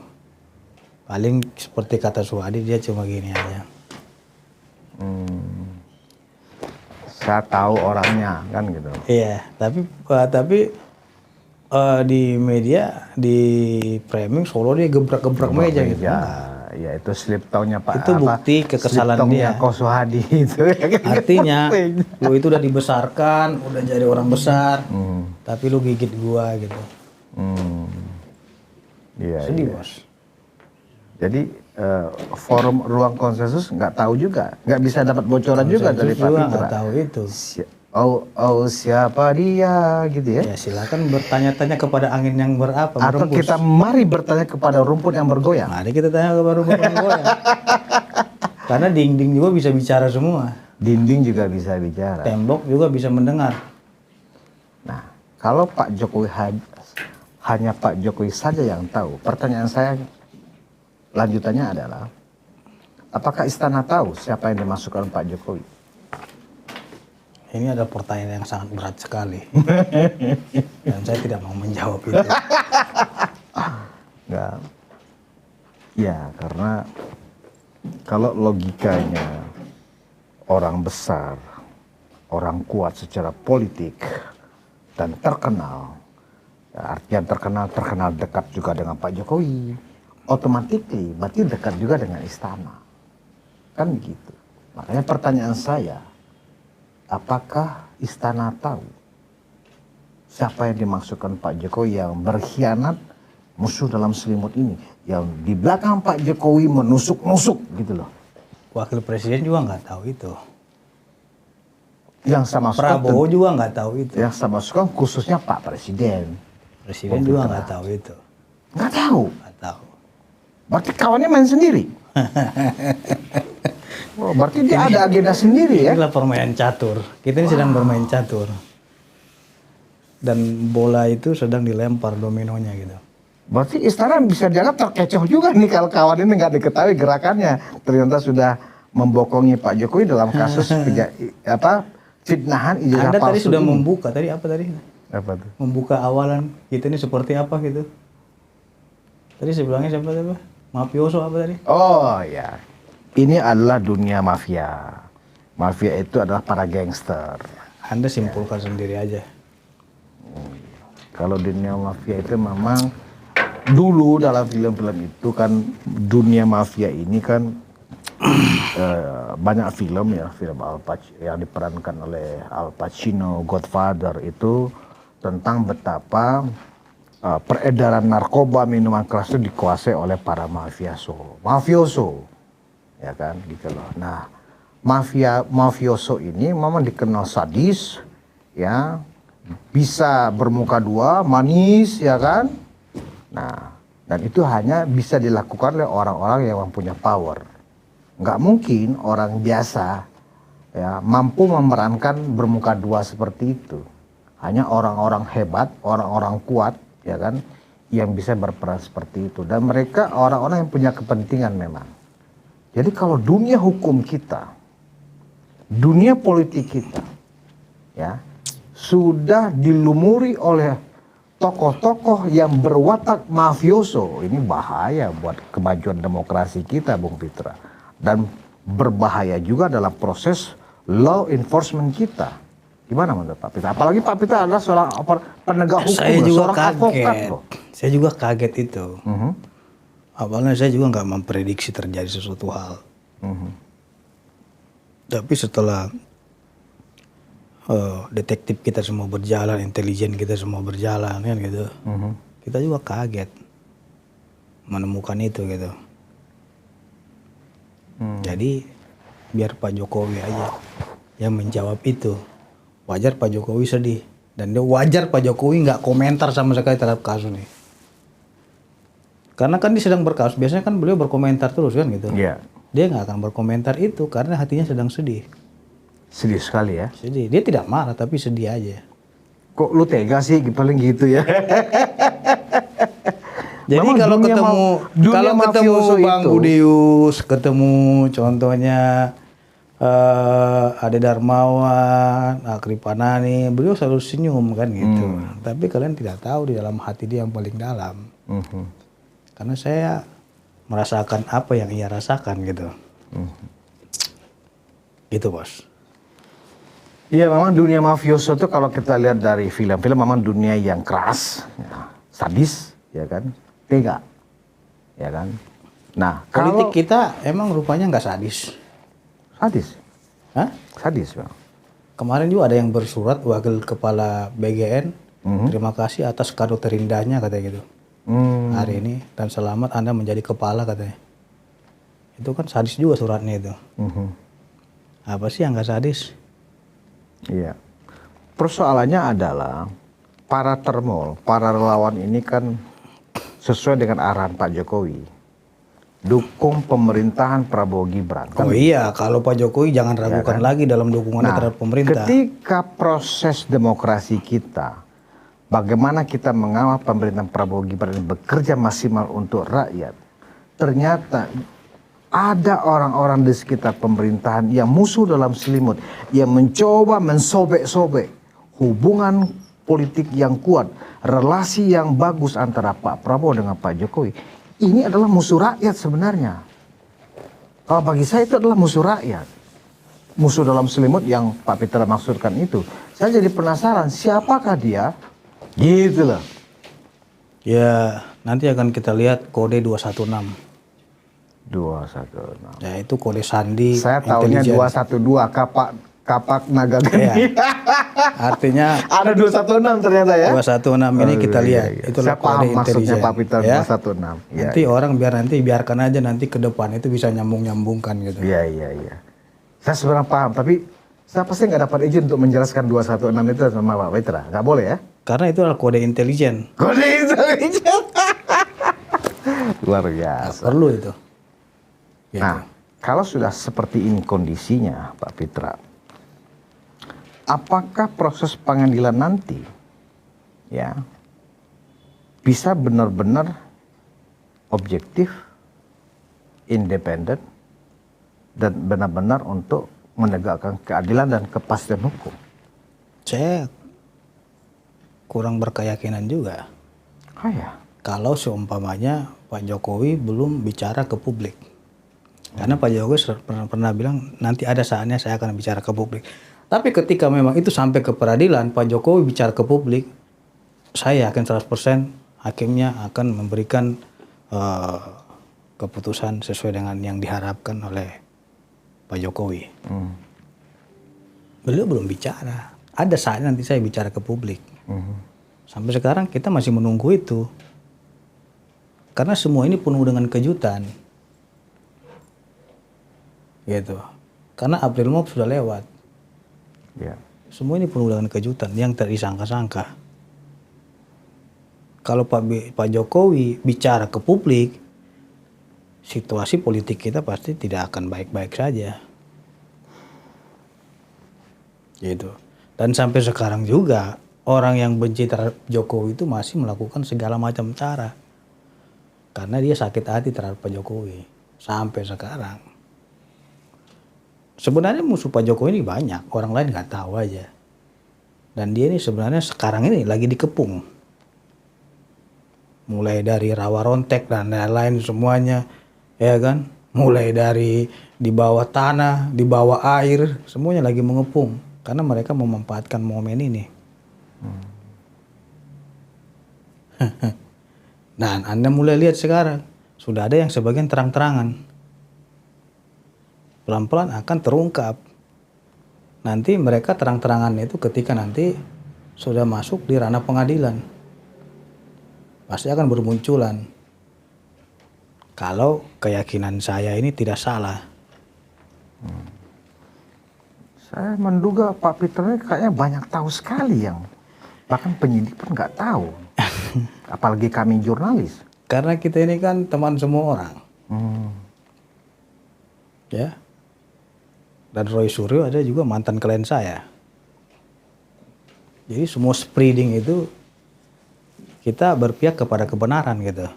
Paling seperti kata Suhadi, dia cuma gini aja. Saya tahu orangnya kan gitu. Iya, tapi di media di framing Solo dia gebrak-gebrak meja gitu. Ya itu slip taunya Pak. Itu bukti kekesalan dia. Kosohadi itu. Artinya lu itu udah dibesarkan, udah jadi orang besar, tapi lu gigit gua gitu. Iya. Sedih bos. Jadi forum ruang konsensus nggak tahu juga, nggak bisa dapat bocoran juga dari Pak Pitra. Nggak tahu itu. Siapa dia gitu ya? Ya silakan bertanya-tanya kepada angin yang berapa. Atau berembus. kita mari bertanya kepada rumput yang bergoyang. Mari kita tanya kepada rumput yang bergoyang. Karena dinding juga bisa bicara semua. Dinding juga bisa bicara. Tembok juga bisa mendengar. Nah, kalau Pak Jokowi hanya Pak Jokowi saja yang tahu, pertanyaan saya lanjutannya adalah, apakah istana tahu siapa yang dimasukkan Pak Jokowi? Ini adalah pertanyaan yang sangat berat sekali. Dan saya tidak mau menjawab itu. Enggak. Ya, karena kalau logikanya orang besar, orang kuat secara politik dan terkenal, ya artinya terkenal dekat juga dengan Pak Jokowi, otomatis berarti dekat juga dengan istana. Kan begitu. Makanya pertanyaan saya, apakah istana tahu siapa yang dimaksudkan Pak Jokowi yang berkhianat, musuh dalam selimut ini, yang di belakang Pak Jokowi menusuk-nusuk gitu loh. Wakil Presiden juga nggak tahu itu. Yang sama Prabowo juga nggak tahu itu. Yang sama suka khususnya Pak Presiden. Presiden juga nggak tahu itu. Nggak tahu. Nggak tahu. Berarti kawannya main sendiri. Oh, berarti dia ada agenda sendiri ya? Inilah permainan catur. Kita ini sedang bermain catur. Dan bola itu sedang dilempar dominonya gitu. Berarti istana bisa dianggap terkecoh juga nih kalau kawan ini nggak diketahui gerakannya. Ternyata sudah membokongi Pak Jokowi dalam kasus fitnahan ijazah Anda tadi palsu sudah ini. membuka tadi apa tadi? Apa tuh? Membuka awalan kita ini seperti apa gitu. Tadi sebelahnya siapa? Mafioso apa tadi? Oh ya, ini adalah dunia mafia. Mafia itu adalah para gangster. Anda simpulkan sendiri aja. Kalau dunia mafia itu memang dulu dalam film-film itu kan dunia mafia ini kan banyak film ya, film yang diperankan oleh Al Pacino, Godfather itu tentang betapa peredaran narkoba minuman keras itu dikuasai oleh para mafioso, ya kan, gitu loh. Nah, mafioso ini memang dikenal sadis, ya, bisa bermuka dua, manis, ya kan. Nah, dan itu hanya bisa dilakukan oleh orang-orang yang mempunyai power. Nggak mungkin orang biasa ya mampu memerankan bermuka dua seperti itu. Hanya orang-orang hebat, orang-orang kuat, ya kan, yang bisa berperan seperti itu. Dan mereka orang-orang yang punya kepentingan memang. Jadi kalau dunia hukum kita, dunia politik kita, ya sudah dilumuri oleh tokoh-tokoh yang berwatak mafioso. Ini bahaya buat kemajuan demokrasi kita, Bung Pitra. Dan berbahaya juga dalam proses law enforcement kita. Gimana menurut Pak Pitra? Apalagi Pak Pitra adalah seorang penegak hukum, Saya juga seorang advokat kaget. loh. Saya juga kaget itu. Awalnya saya juga nggak memprediksi terjadi sesuatu hal. Tapi setelah detektif kita semua berjalan, intelijen kita semua berjalan, kan gitu. Kita juga kaget menemukan itu gitu. Jadi biar Pak Jokowi aja yang menjawab itu. Wajar Pak Jokowi sedih dan wajar Pak Jokowi nggak komentar sama sekali terhadap kasus ini. Karena kan dia sedang berkasus, biasanya kan beliau berkomentar terus kan gitu. Iya. Dia nggak akan berkomentar itu karena hatinya sedang sedih. Sedih sekali ya. Sedih. Dia tidak marah tapi sedih aja. Kok lu tega sih paling gitu ya? Jadi Memang kalau dunia ketemu dunia mafioso Bang itu. Budius, ketemu contohnya Ade Darmawan, Akri Panani, beliau selalu senyum kan gitu. Tapi kalian tidak tahu di dalam hati dia yang paling dalam. Karena saya merasakan apa yang ia rasakan gitu. Gitu bos. Iya, memang dunia mafioso itu kalau kita lihat dari film-film memang dunia yang keras, ya, sadis, ya kan, tega, ya kan. Nah, Politik kalau kita emang rupanya nggak sadis. sadis, Hah? sadis, Bang. Kemarin juga ada yang bersurat wakil kepala BGN, terima kasih atas kado terindahnya katanya gitu. Hari ini dan selamat Anda menjadi kepala katanya. Itu kan sadis juga suratnya itu. Apa sih yang nggak sadis? Iya. Persoalannya adalah para termol, para relawan ini kan sesuai dengan arahan Pak Jokowi. Dukung pemerintahan Prabowo Gibran. Oh iya, kalau Pak Jokowi jangan ragukan lagi dalam dukungannya terhadap pemerintah. Ketika proses demokrasi kita, bagaimana kita mengawal pemerintahan Prabowo Gibran ini bekerja maksimal untuk rakyat, ternyata ada orang-orang di sekitar pemerintahan yang musuh dalam selimut, yang mencoba mensobek-sobek hubungan politik yang kuat, relasi yang bagus antara Pak Prabowo dengan Pak Jokowi. Ini adalah musuh rakyat sebenarnya. Kalau bagi saya itu adalah musuh rakyat. Musuh dalam selimut yang Pak Peter maksudkan itu. Saya jadi penasaran siapakah dia? Gitu loh. Ya, nanti akan kita lihat kode 216. 216. Ya, itu kode sandi. Saya tahunya intelijen. 212 kapak naga geni. Artinya Ada 216 ternyata ya. 216 ini kita lihat. Itulah Saya paham kode maksudnya intelijen. Pak Peter Ya. 216. Iya, Nanti orang biarkan aja nanti ke depan itu bisa nyambung-nyambungkan gitu. iya. Saya sebenarnya paham, tapi saya pasti nggak dapat izin untuk menjelaskan 216 itu sama Pak Peter. Nggak boleh ya? Karena itu adalah kode intelijen. Kode intelijen. Luar Nggak biasa. perlu itu. Gitu. Nah, kalau sudah seperti ini kondisinya, Pak Pitra, apakah proses pengadilan nanti ya bisa benar-benar objektif, independen, dan benar-benar untuk menegakkan keadilan dan kepastian hukum? Saya kurang berkeyakinan juga. Kayak Kalau seumpamanya Pak Jokowi belum bicara ke publik. Karena Pak Jokowi pernah bilang nanti ada saatnya saya akan bicara ke publik. Tapi ketika memang itu sampai ke peradilan, Pak Jokowi bicara ke publik, saya yakin 100% hakimnya akan memberikan keputusan sesuai dengan yang diharapkan oleh Pak Jokowi. Beliau belum bicara. Ada saatnya nanti saya bicara ke publik. Sampai sekarang kita masih menunggu itu. Karena semua ini penuh dengan kejutan. Gitu. Karena April Mop sudah lewat. ya. Semua ini penuh dengan kejutan yang tak disangka-sangka. Kalau Pak Jokowi bicara ke publik, situasi politik kita pasti tidak akan baik-baik saja. Gitu. Dan sampai sekarang juga orang yang benci terhadap Jokowi itu masih melakukan segala macam cara. Karena dia sakit hati terhadap Pak Jokowi. Sampai sekarang. Sebenarnya musuh Pak Jokowi ini banyak. Orang lain nggak tahu aja. Dan dia ini sebenarnya sekarang ini lagi dikepung. Mulai dari rawa rontek dan lain-lain semuanya. Ya kan? Mulai dari di bawah tanah, di bawah air. Semuanya lagi mengepung. Karena mereka memanfaatkan momen ini. Nah, Anda mulai lihat sekarang. Sudah ada yang sebagian terang-terangan. Pelan-pelan akan terungkap. Nanti mereka terang-terangan itu ketika nanti sudah masuk di ranah pengadilan. Pasti akan bermunculan. Kalau keyakinan saya ini tidak salah. Saya menduga Pak Peter ini kayaknya banyak tahu sekali yang bahkan penyidik pun nggak tahu. Apalagi kami jurnalis. Karena kita ini kan teman semua orang. Ya. Dan Roy Suryo ada juga mantan klien saya. Jadi semua spreading itu kita berpihak kepada kebenaran gitu.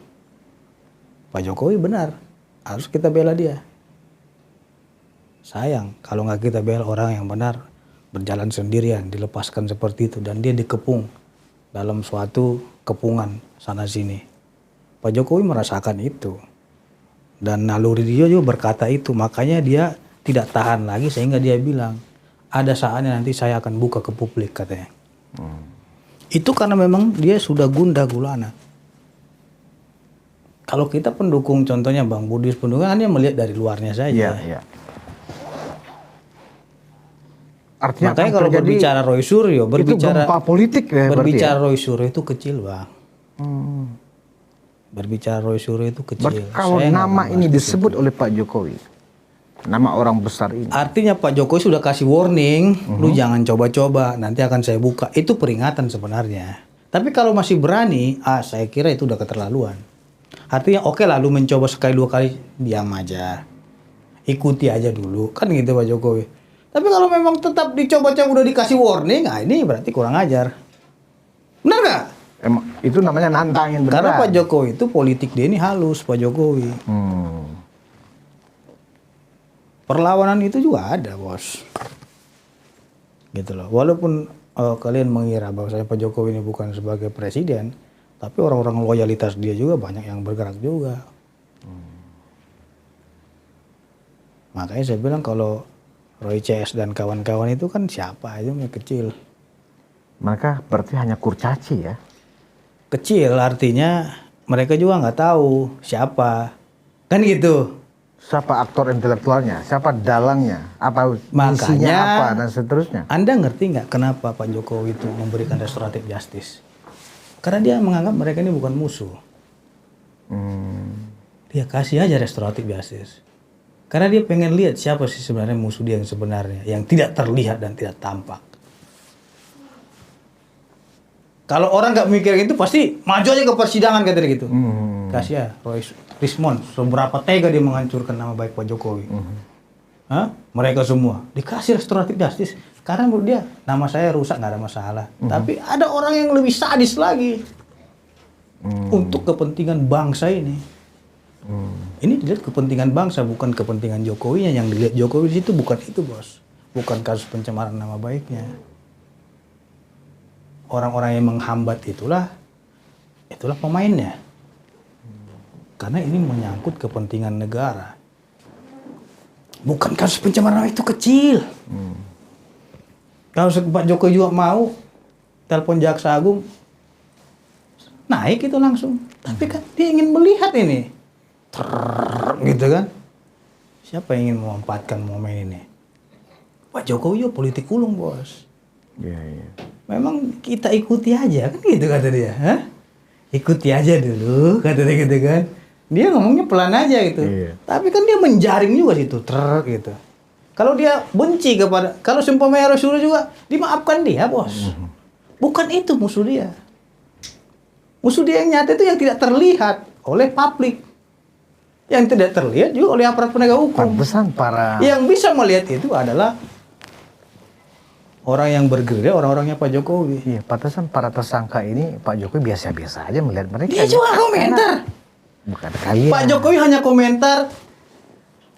Pak Jokowi benar, harus kita bela dia. Sayang kalau nggak kita bela orang yang benar berjalan sendirian, dilepaskan seperti itu dan dia dikepung dalam suatu kepungan sana sini. Pak Jokowi merasakan itu dan naluri dia juga berkata itu, makanya dia tidak tahan lagi sehingga dia bilang ada saatnya nanti saya akan buka ke publik katanya. Itu karena memang dia sudah gundah gulana. Kalau kita pendukung contohnya Bang Budi pendukung hanya melihat dari luarnya saja. Iya. Artinya Makanya kalau berbicara Roy Suryo, berbicara itu gempa politik ya, berbicara berarti ya? Roy Suryo itu kecil, Bang. Berbicara Roy Suryo itu kecil. Berarti kalau Saya nggak nama membahas ini di disebut situ. oleh Pak Jokowi, nama orang besar ini, Artinya Pak Jokowi sudah kasih warning, lu jangan coba-coba, nanti akan saya buka. Itu peringatan sebenarnya. Tapi kalau masih berani, saya kira itu udah keterlaluan. Artinya oke lah lu mencoba sekali dua kali, diam aja. Ikuti aja dulu, kan gitu Pak Jokowi. Tapi kalau memang tetap dicoba-coba udah dikasih warning, ini berarti kurang ajar. Benar nggak? emang itu namanya nantangin beneran. Karena Pak Jokowi itu politik dia ini halus, Pak Jokowi. Perlawanan itu juga ada, Bos. Gitu loh. Walaupun kalian mengira bahwa Pak Jokowi ini bukan sebagai presiden, tapi orang-orang loyalitas dia juga banyak yang bergerak juga. Makanya saya bilang kalau Roy CS dan kawan-kawan itu kan siapa aja yang kecil. Mereka berarti hanya kurcaci ya. Kecil artinya mereka juga nggak tahu siapa. Kan gitu. Siapa aktor intelektualnya, siapa dalangnya, apa Makanya, isinya apa dan seterusnya. Anda ngerti nggak kenapa Pak Jokowi itu memberikan restoratif justice? Karena dia menganggap mereka ini bukan musuh. Dia kasih aja restoratif justice. Karena dia pengen lihat siapa sih sebenarnya musuh dia yang sebenarnya, yang tidak terlihat dan tidak tampak. Kalau orang nggak mikir gitu pasti maju aja ke persidangan katanya gitu. Kasih ya Roy Rismond, seberapa tega dia menghancurkan nama baik Pak Jokowi. Hah? Mereka semua dikasih restoratif justice. Karena menurut dia nama saya rusak nggak ada masalah. Tapi ada orang yang lebih sadis lagi untuk kepentingan bangsa ini. Ini dilihat kepentingan bangsa, bukan kepentingan Jokowinya. Yang dilihat Jokowi di situ bukan itu, bos. Bukan kasus pencemaran nama baiknya. Orang-orang yang menghambat itulah pemainnya. Karena ini menyangkut kepentingan negara. Bukan kasus pencemaran nama itu kecil. Kalau Pak Jokowi juga mau telepon Jaksa Agung, naik itu langsung. Tapi kan dia ingin melihat ini. Gitu kan. Siapa yang ingin memanfaatkan momen ini? Pak Jokowi juga politik ulung, bos. Iya, iya. Memang kita ikuti aja, kan gitu kata dia. Hah? Ikuti aja dulu, kata dia gitu kan. Dia ngomongnya pelan aja gitu. Iya. Tapi kan dia menjaring juga situ, gitu. Kalau dia benci kepada, kalau seumpamanya Rasulullah juga, dimaafkan dia, bos. Bukan itu musuh dia. Musuh dia yang nyata itu yang tidak terlihat oleh publik. Yang tidak terlihat juga oleh aparat penegak hukum. Pantesan para... Yang bisa melihat itu adalah orang yang bergerilya, orang-orangnya Pak Jokowi. Iya, pantesan para tersangka ini Pak Jokowi biasa-biasa aja melihat mereka. Dia juga komentar. Bukan kalian. Pak Jokowi hanya komentar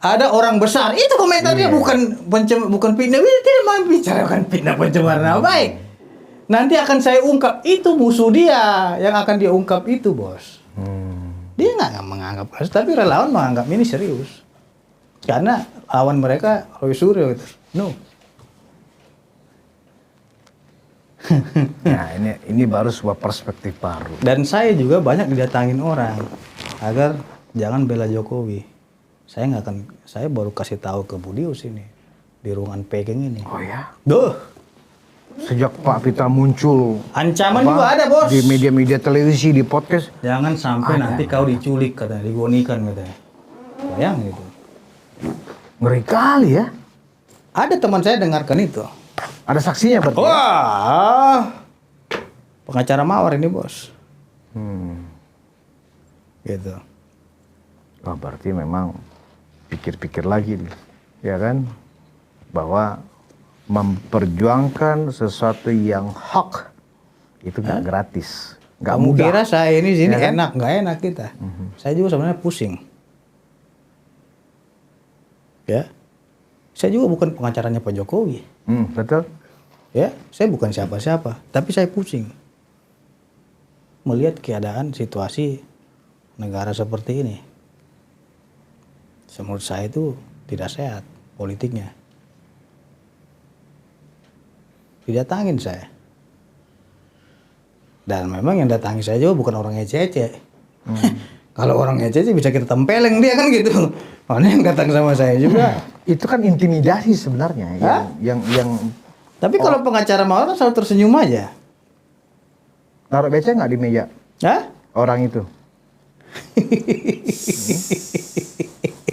ada orang besar. Itu komentarnya bukan fitnah. Dia mau bicarakan fitnah pencemaran nama baik. Nanti akan saya ungkap. Itu musuh dia yang akan dia ungkap itu, bos. Dia nggak menganggap kasus, tapi relawan menganggap ini serius. Karena lawan mereka Roy Suryo gitu. No. Nah, ini baru sebuah perspektif baru. Dan saya juga banyak didatangin orang agar jangan bela Jokowi. Saya baru kasih tahu ke Budius ini di ruangan Peking ini. Oh ya? Duh, Sejak Pak Pitra muncul ancaman juga ada, bos. di media-media televisi, di podcast. Jangan sampai nanti kau diculik katanya, digonikan katanya. Bayang gitu. Ngeri kali ya. Ada teman saya dengarkan itu. Ada saksinya berarti. Wah, pengacara Mawar ini, bos. Gitu. Wah, berarti memang pikir-pikir lagi nih, ya kan? Bahwa memperjuangkan sesuatu yang hak itu nggak gratis, nggak Kamu mudah. kira saya ini sini Ya kan? enak, nggak enak kita. Saya juga sebenarnya pusing. Ya, saya juga bukan pengacaranya Pak Jokowi. Betul. Ya, saya bukan siapa-siapa, tapi saya pusing melihat keadaan situasi negara seperti ini. Menurut saya itu tidak sehat politiknya. Didatangin saya. Dan memang yang datangi saya juga bukan orang ece-ece. Kalau orang ece-ece bisa kita tempeleng dia kan gitu. Mana yang datang sama saya juga. Itu kan intimidasi sebenarnya. Hah? Yang Tapi kalau pengacara Mawar selalu tersenyum aja. naruh becek nggak di meja Hah? orang itu?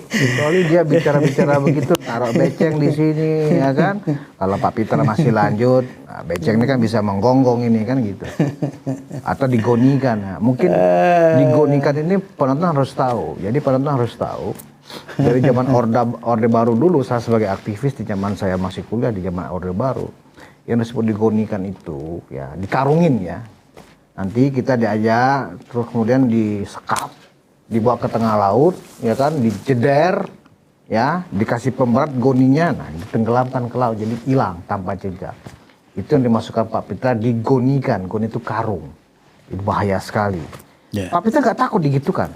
Kecuali dia bicara-bicara begitu, taruh beceng di sini, ya kan? Kalau Pak Peter masih lanjut, nah, beceng ini kan bisa menggonggong ini kan gitu. Atau digonikan. Nah, mungkin digonikan ini penonton harus tahu. Jadi penonton harus tahu. Dari zaman Orde Baru dulu, saya sebagai aktivis di zaman saya masih kuliah di zaman Orde Baru, yang disebut digonikan itu, ya dikarungin ya. Nanti kita diajak, terus kemudian disekap, dibawa ke tengah laut, ya kan, dijeder, ya, dikasih pemberat goninya, nah ditenggelamkan ke laut, jadi hilang tanpa jejak. Itu yang dimasukkan Pak Peter, digonikan, goni itu karung, itu bahaya sekali. Yeah. Pak Peter nggak takut digitukan,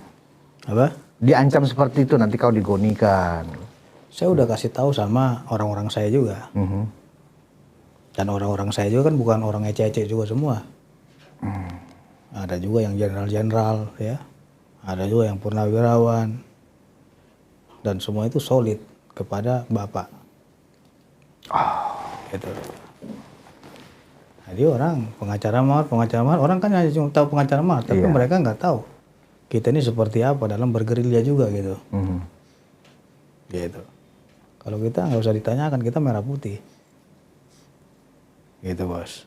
Apa? diancam seperti itu, nanti kau digonikan. Saya udah kasih tahu sama orang-orang saya juga. Dan orang-orang saya juga kan bukan orang ece-ece juga semua. Ada juga yang jenderal-jenderal, ya. Ada juga yang purnawirawan. Dan semua itu solid kepada Bapak. Gitu. Jadi orang pengacara Mawar, orang kan hanya cuma tahu pengacara Mawar, tapi Iya. mereka nggak tahu kita ini seperti apa dalam bergerilya juga gitu. Gitu. Kalau kita nggak usah ditanyakan, kita merah putih. Gitu, bos.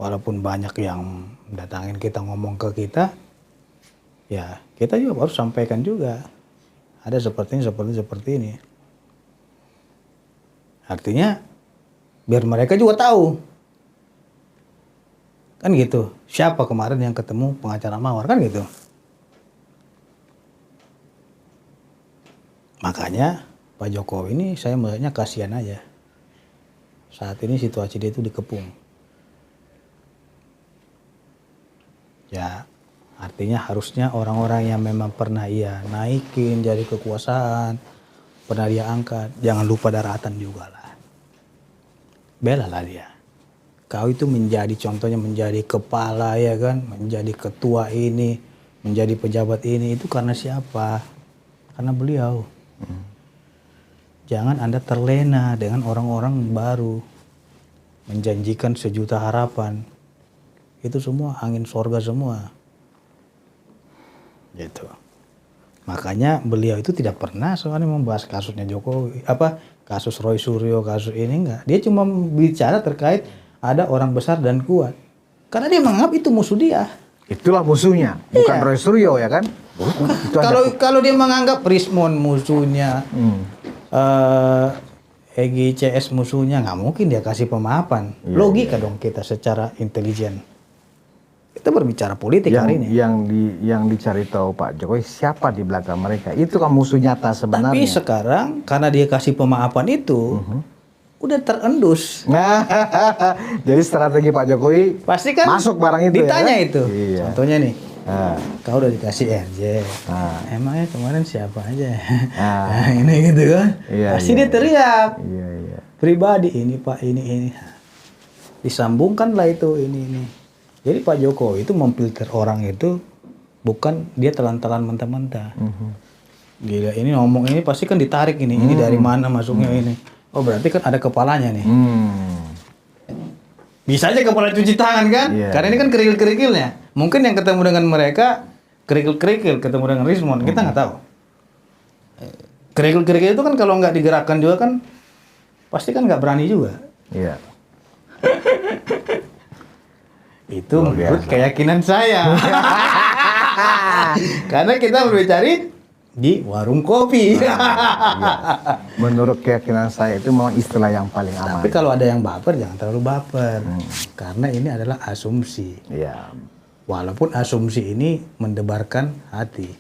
Walaupun banyak yang datangin kita ngomong ke kita, ya kita juga harus sampaikan juga. Ada seperti ini. Artinya biar mereka juga tahu. Kan gitu. Siapa kemarin yang ketemu pengacara Mawar kan gitu. Makanya Pak Jokowi ini saya melihatnya kasihan aja. Saat ini situasi dia itu dikepung. Ya, artinya harusnya orang-orang yang memang pernah ia naikin jadi kekuasaan, pernah dia angkat, jangan lupa daratan juga lah. Belalah dia. Kau itu menjadi contohnya menjadi kepala ya kan, menjadi ketua ini, menjadi pejabat ini itu karena siapa? Karena beliau. Jangan Anda terlena dengan orang-orang baru menjanjikan sejuta harapan. Itu semua angin sorga semua. Gitu. Makanya beliau itu tidak pernah soalnya membahas kasusnya Jokowi, kasus Roy Suryo, kasus ini enggak. Dia cuma bicara terkait ada orang besar dan kuat. Karena dia menganggap itu musuh dia. Itulah musuhnya, bukan Iya. Roy Suryo ya kan? Kalau dia menganggap Rismon musuhnya, Egy CS musuhnya, nggak mungkin dia kasih pemaafan. Iya, Logika dong kita secara intelijen. Kita berbicara politik hari ini. Yang dicari tahu Pak Jokowi siapa di belakang mereka. Itu kan musuh nyata sebenarnya. Tapi sekarang karena dia kasih pemaafan itu, udah terendus. Nah, jadi strategi Pak Jokowi Pasti kan masuk barang itu ditanya ya kan? itu. Iya. Contohnya nih, kau udah dikasih RJ. Emangnya kemarin siapa aja? Nah, ini gitu kan. Iya, Pasti iya. dia teriak. Iya. Pribadi ini Pak, ini. Disambungkanlah itu ini. Jadi Pak Jokowi itu memfilter orang itu bukan dia telan-telan mentah-mentah. Gila, ini ngomong ini pasti kan ditarik ini. Ini dari mana masuknya ini. Oh berarti kan ada kepalanya nih. Bisa aja kepala cuci tangan kan? Iya. Karena ini kan kerikil-kerikilnya. Mungkin yang ketemu dengan mereka kerikil-kerikil, ketemu dengan Rismon, kita nggak tahu. Kerikil-kerikil itu kan kalau nggak digerakkan juga kan pasti kan nggak berani juga. Iya. Itu Luar menurut biasa. keyakinan saya. Karena kita berbicara di warung kopi. Iya. Menurut keyakinan saya itu memang istilah yang paling aman. Tapi kalau ada yang baper jangan terlalu baper. Karena ini adalah asumsi. Iya. Walaupun asumsi ini mendebarkan hati.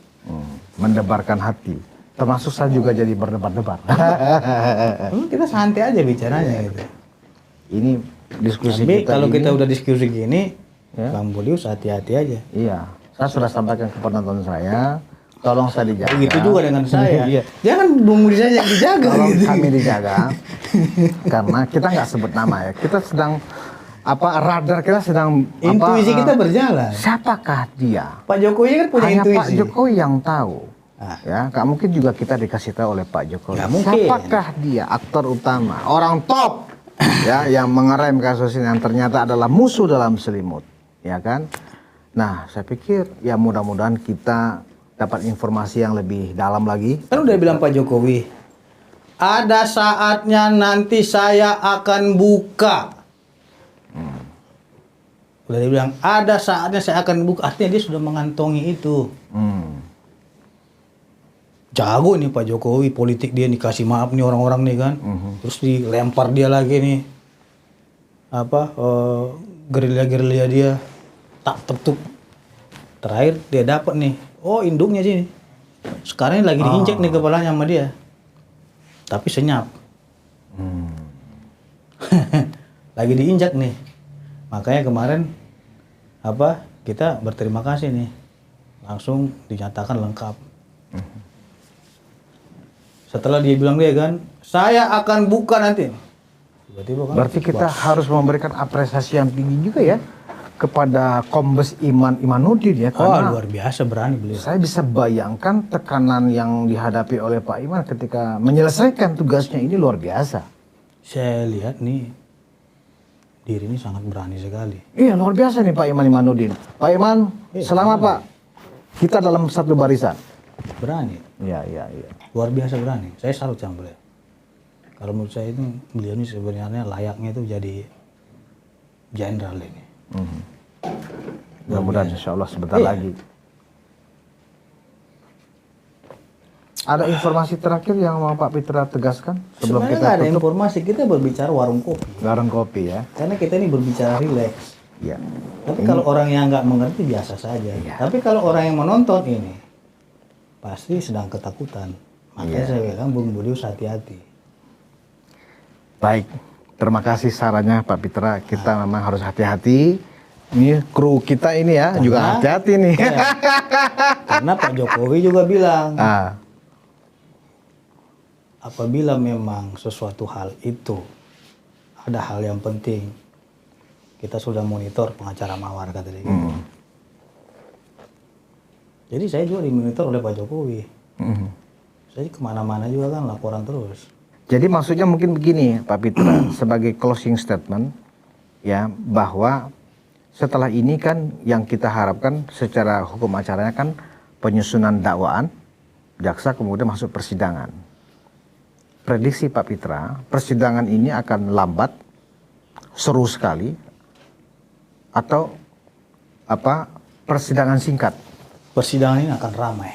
Mendebarkan hati. Termasuk saya juga jadi berdebar-debar. Kita santai aja bicaranya gitu. Ini diskusi Tapi kita kalau ini, kita udah diskusi gini, Ya. Bang Budius hati-hati aja. Iya, saya sudah sampaikan ke penonton saya, tolong saya dijaga. Begitu juga dengan saya. Iya. Jangan Bung Budius aja yang dijaga. Tolong gitu. kami dijaga, karena kita nggak sebut nama ya. Kita sedang radar kita sedang Intuisi kita berjalan. Siapakah dia? Pak Jokowi kan punya Hanya intuisi. Pak Jokowi yang tahu. Ah. Ya, nggak mungkin juga kita dikasih tahu oleh Pak Jokowi. Nggak mungkin. Siapakah dia aktor utama, orang top, ya, yang mengerem kasus ini yang ternyata adalah musuh dalam selimut, ya kan? Nah, saya pikir ya mudah-mudahan kita dapat informasi yang lebih dalam lagi. Kan udah bilang Pak Jokowi, ada saatnya nanti saya akan buka. Udah dia bilang, ada saatnya saya akan buka. Artinya dia sudah mengantongi itu. Jago nih Pak Jokowi, politik dia dikasih maaf nih orang-orang nih kan. Terus dilempar dia lagi nih. Gerilya-gerilya dia. Tak tuk. Terakhir dia dapat nih. Oh induknya sini. Sekarang ini lagi diinjek nih kepalanya sama dia. Tapi senyap. Lagi diinjak nih. Makanya kemarin kita berterima kasih nih. Langsung dinyatakan lengkap. Setelah dia bilang dia kan, saya akan buka nanti. Tiba-tiba kan. Berarti kita harus memberikan apresiasi yang tinggi juga ya kepada Kombes Imanuddin ya, Oh karena luar biasa berani beliau. saya bisa bayangkan tekanan yang dihadapi oleh Pak Iman ketika menyelesaikan tugasnya ini luar biasa. Saya lihat nih diri ini sangat berani sekali. Iya, luar biasa nih Pak Imanuddin. Pak Iman, selamat Pak. Kita dalam satu barisan. Berani, Iya. luar biasa berani. Saya salut sama beliau. Kalau menurut saya itu beliau ini sebenarnya layaknya itu jadi jenderal ini. Mudah-mudahan insya Allah sebentar Iya. lagi. Ada informasi terakhir yang mau Pak Pitra tegaskan sebelum Sebenarnya kita nggak ada tutup? informasi, kita berbicara warung kopi. Warung kopi ya. Karena kita ini berbicara rileks. Iya. Tapi kalau orang yang nggak mengerti biasa saja. Tapi kalau orang yang menonton ini pasti sedang ketakutan. Makanya saya bilang Bung Budius hati-hati. Baik, terima kasih sarannya Pak Pitra. Kita memang harus hati-hati. Ini kru kita ini ya juga hati-hati nih. Ya, karena Pak Jokowi juga bilang apabila memang sesuatu hal itu ada hal yang penting, kita sudah monitor pengacara Mawar kata dia. Gitu. Jadi saya juga dimonitor oleh Pak Jokowi. Saya kemana-mana juga kan laporan terus. Jadi maksudnya mungkin begini Pak Pitra, sebagai closing statement ya, bahwa setelah ini kan yang kita harapkan secara hukum acaranya kan penyusunan dakwaan, jaksa kemudian masuk persidangan. Prediksi Pak Pitra, persidangan ini akan lambat, seru sekali, atau apa persidangan singkat? Persidangan ini akan ramai.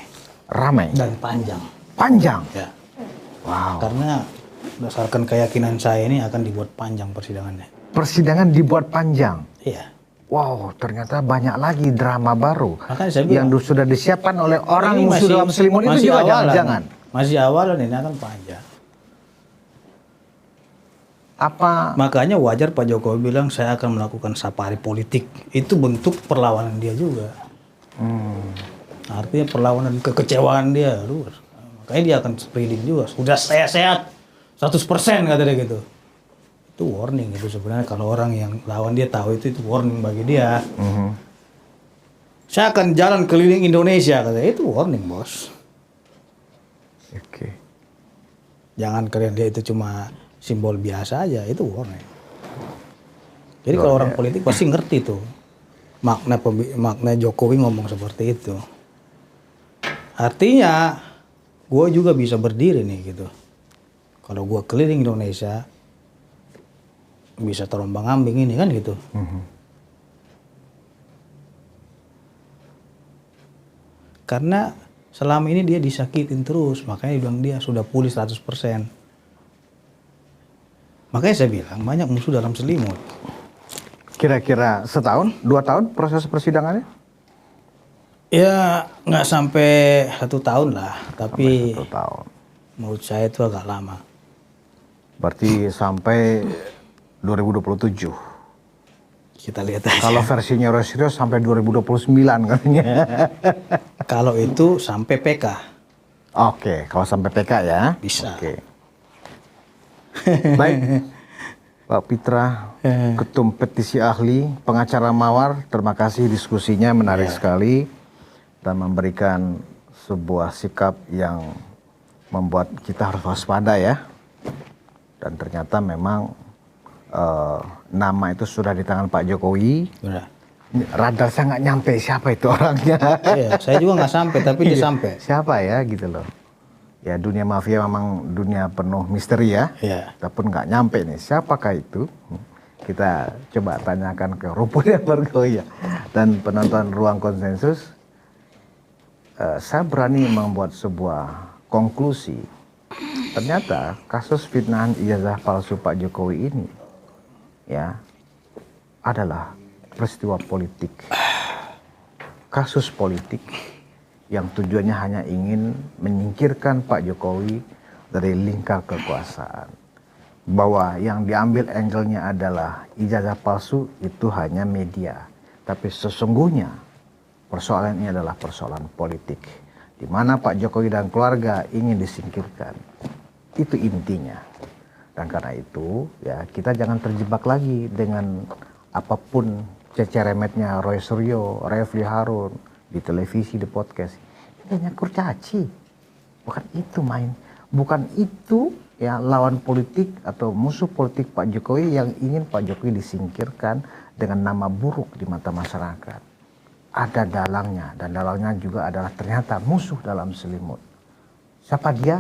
Ramai Dan panjang. panjang. Ya. Wow. Karena berdasarkan keyakinan saya ini akan dibuat panjang persidangannya. Persidangan dibuat panjang. Iya. Wow, ternyata banyak lagi drama baru Makanya saya yang bilang, sudah disiapkan oleh orang ini musuh dalam selimut itu masih juga awalan. jangan-jangan. Masih awalan, ini akan panjang. Apa Makanya wajar Pak Jokowi bilang saya akan melakukan safari politik. Itu bentuk perlawanan dia juga. Artinya perlawanan kekecewaan dia. Aduh. Makanya dia akan spreading juga. Sudah saya sehat 100% kata dia gitu. Itu warning itu sebenarnya kalau orang yang lawan dia tahu itu warning bagi dia. Saya akan jalan keliling Indonesia katanya. Itu warning bos. Oke. Jangan kalian dia itu cuma simbol biasa aja, itu warning. Jadi kalau orang politik pasti ngerti tuh makna Jokowi ngomong seperti itu. Artinya gue juga bisa berdiri nih gitu. Kalau gue keliling Indonesia bisa terombang-ambing ini kan gitu. Karena selama ini dia disakitin terus, makanya dia bilang dia sudah pulih 100%. Makanya saya bilang banyak musuh dalam selimut. Kira-kira setahun, 2 tahun proses persidangannya? Ya nggak sampai 1 tahun lah, tapi 1 tahun. menurut saya itu agak lama. Berarti sampai 2027. Kita lihat aja. Kalau versinya Roy Suryo sampai 2029 katanya. Kalau itu sampai PK. Oke, kalau sampai PK ya. Bisa. Oke. Baik. Pak Pitra, Ketum Petisi Ahli, pengacara Mawar, terima kasih diskusinya menarik sekali dan memberikan sebuah sikap yang membuat kita harus waspada ya. Dan ternyata memang nama itu sudah di tangan Pak Jokowi. Sudah. Radar saya nggak nyampe siapa itu orangnya. Iya, saya juga nggak sampai, tapi dia sampai. Siapa ya gitu loh. Ya dunia mafia memang dunia penuh misteri ya. Iya. Kita pun nggak nyampe nih siapakah itu. Kita coba tanyakan ke Rumputnya Bergoyang dan penonton Ruang Konsensus. Saya berani membuat sebuah konklusi. Ternyata kasus fitnahan ijazah palsu Pak Jokowi ini ya adalah peristiwa politik, kasus politik yang tujuannya hanya ingin menyingkirkan Pak Jokowi dari lingkar kekuasaan. Bahwa yang diambil angle-nya adalah ijazah palsu itu hanya media, tapi sesungguhnya persoalan ini adalah persoalan politik, di mana Pak Jokowi dan keluarga ingin disingkirkan. Itu intinya. Dan karena itu ya kita jangan terjebak lagi dengan apapun ceceremetnya Roy Suryo, Refli Harun di televisi, di podcast. Itu hanya kurcaci. Bukan itu main. Bukan itu ya lawan politik atau musuh politik Pak Jokowi yang ingin Pak Jokowi disingkirkan dengan nama buruk di mata masyarakat. Ada dalangnya dan dalangnya juga adalah ternyata musuh dalam selimut. Siapa dia?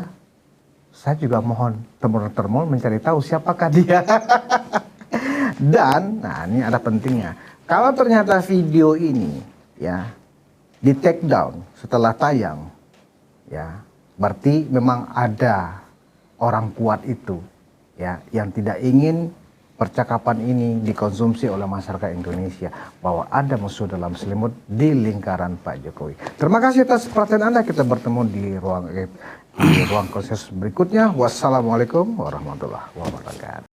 Saya juga mohon termol mencari tahu siapakah dia. Dan, nah ini ada pentingnya. Kalau ternyata video ini ya di take down setelah tayang, ya Berarti memang ada orang kuat itu ya yang tidak ingin percakapan ini dikonsumsi oleh masyarakat Indonesia, bahwa ada musuh dalam selimut di lingkaran Pak Jokowi. Terima kasih atas perhatian Anda. Kita bertemu di ruang konsensus berikutnya. Wassalamualaikum warahmatullahi wabarakatuh.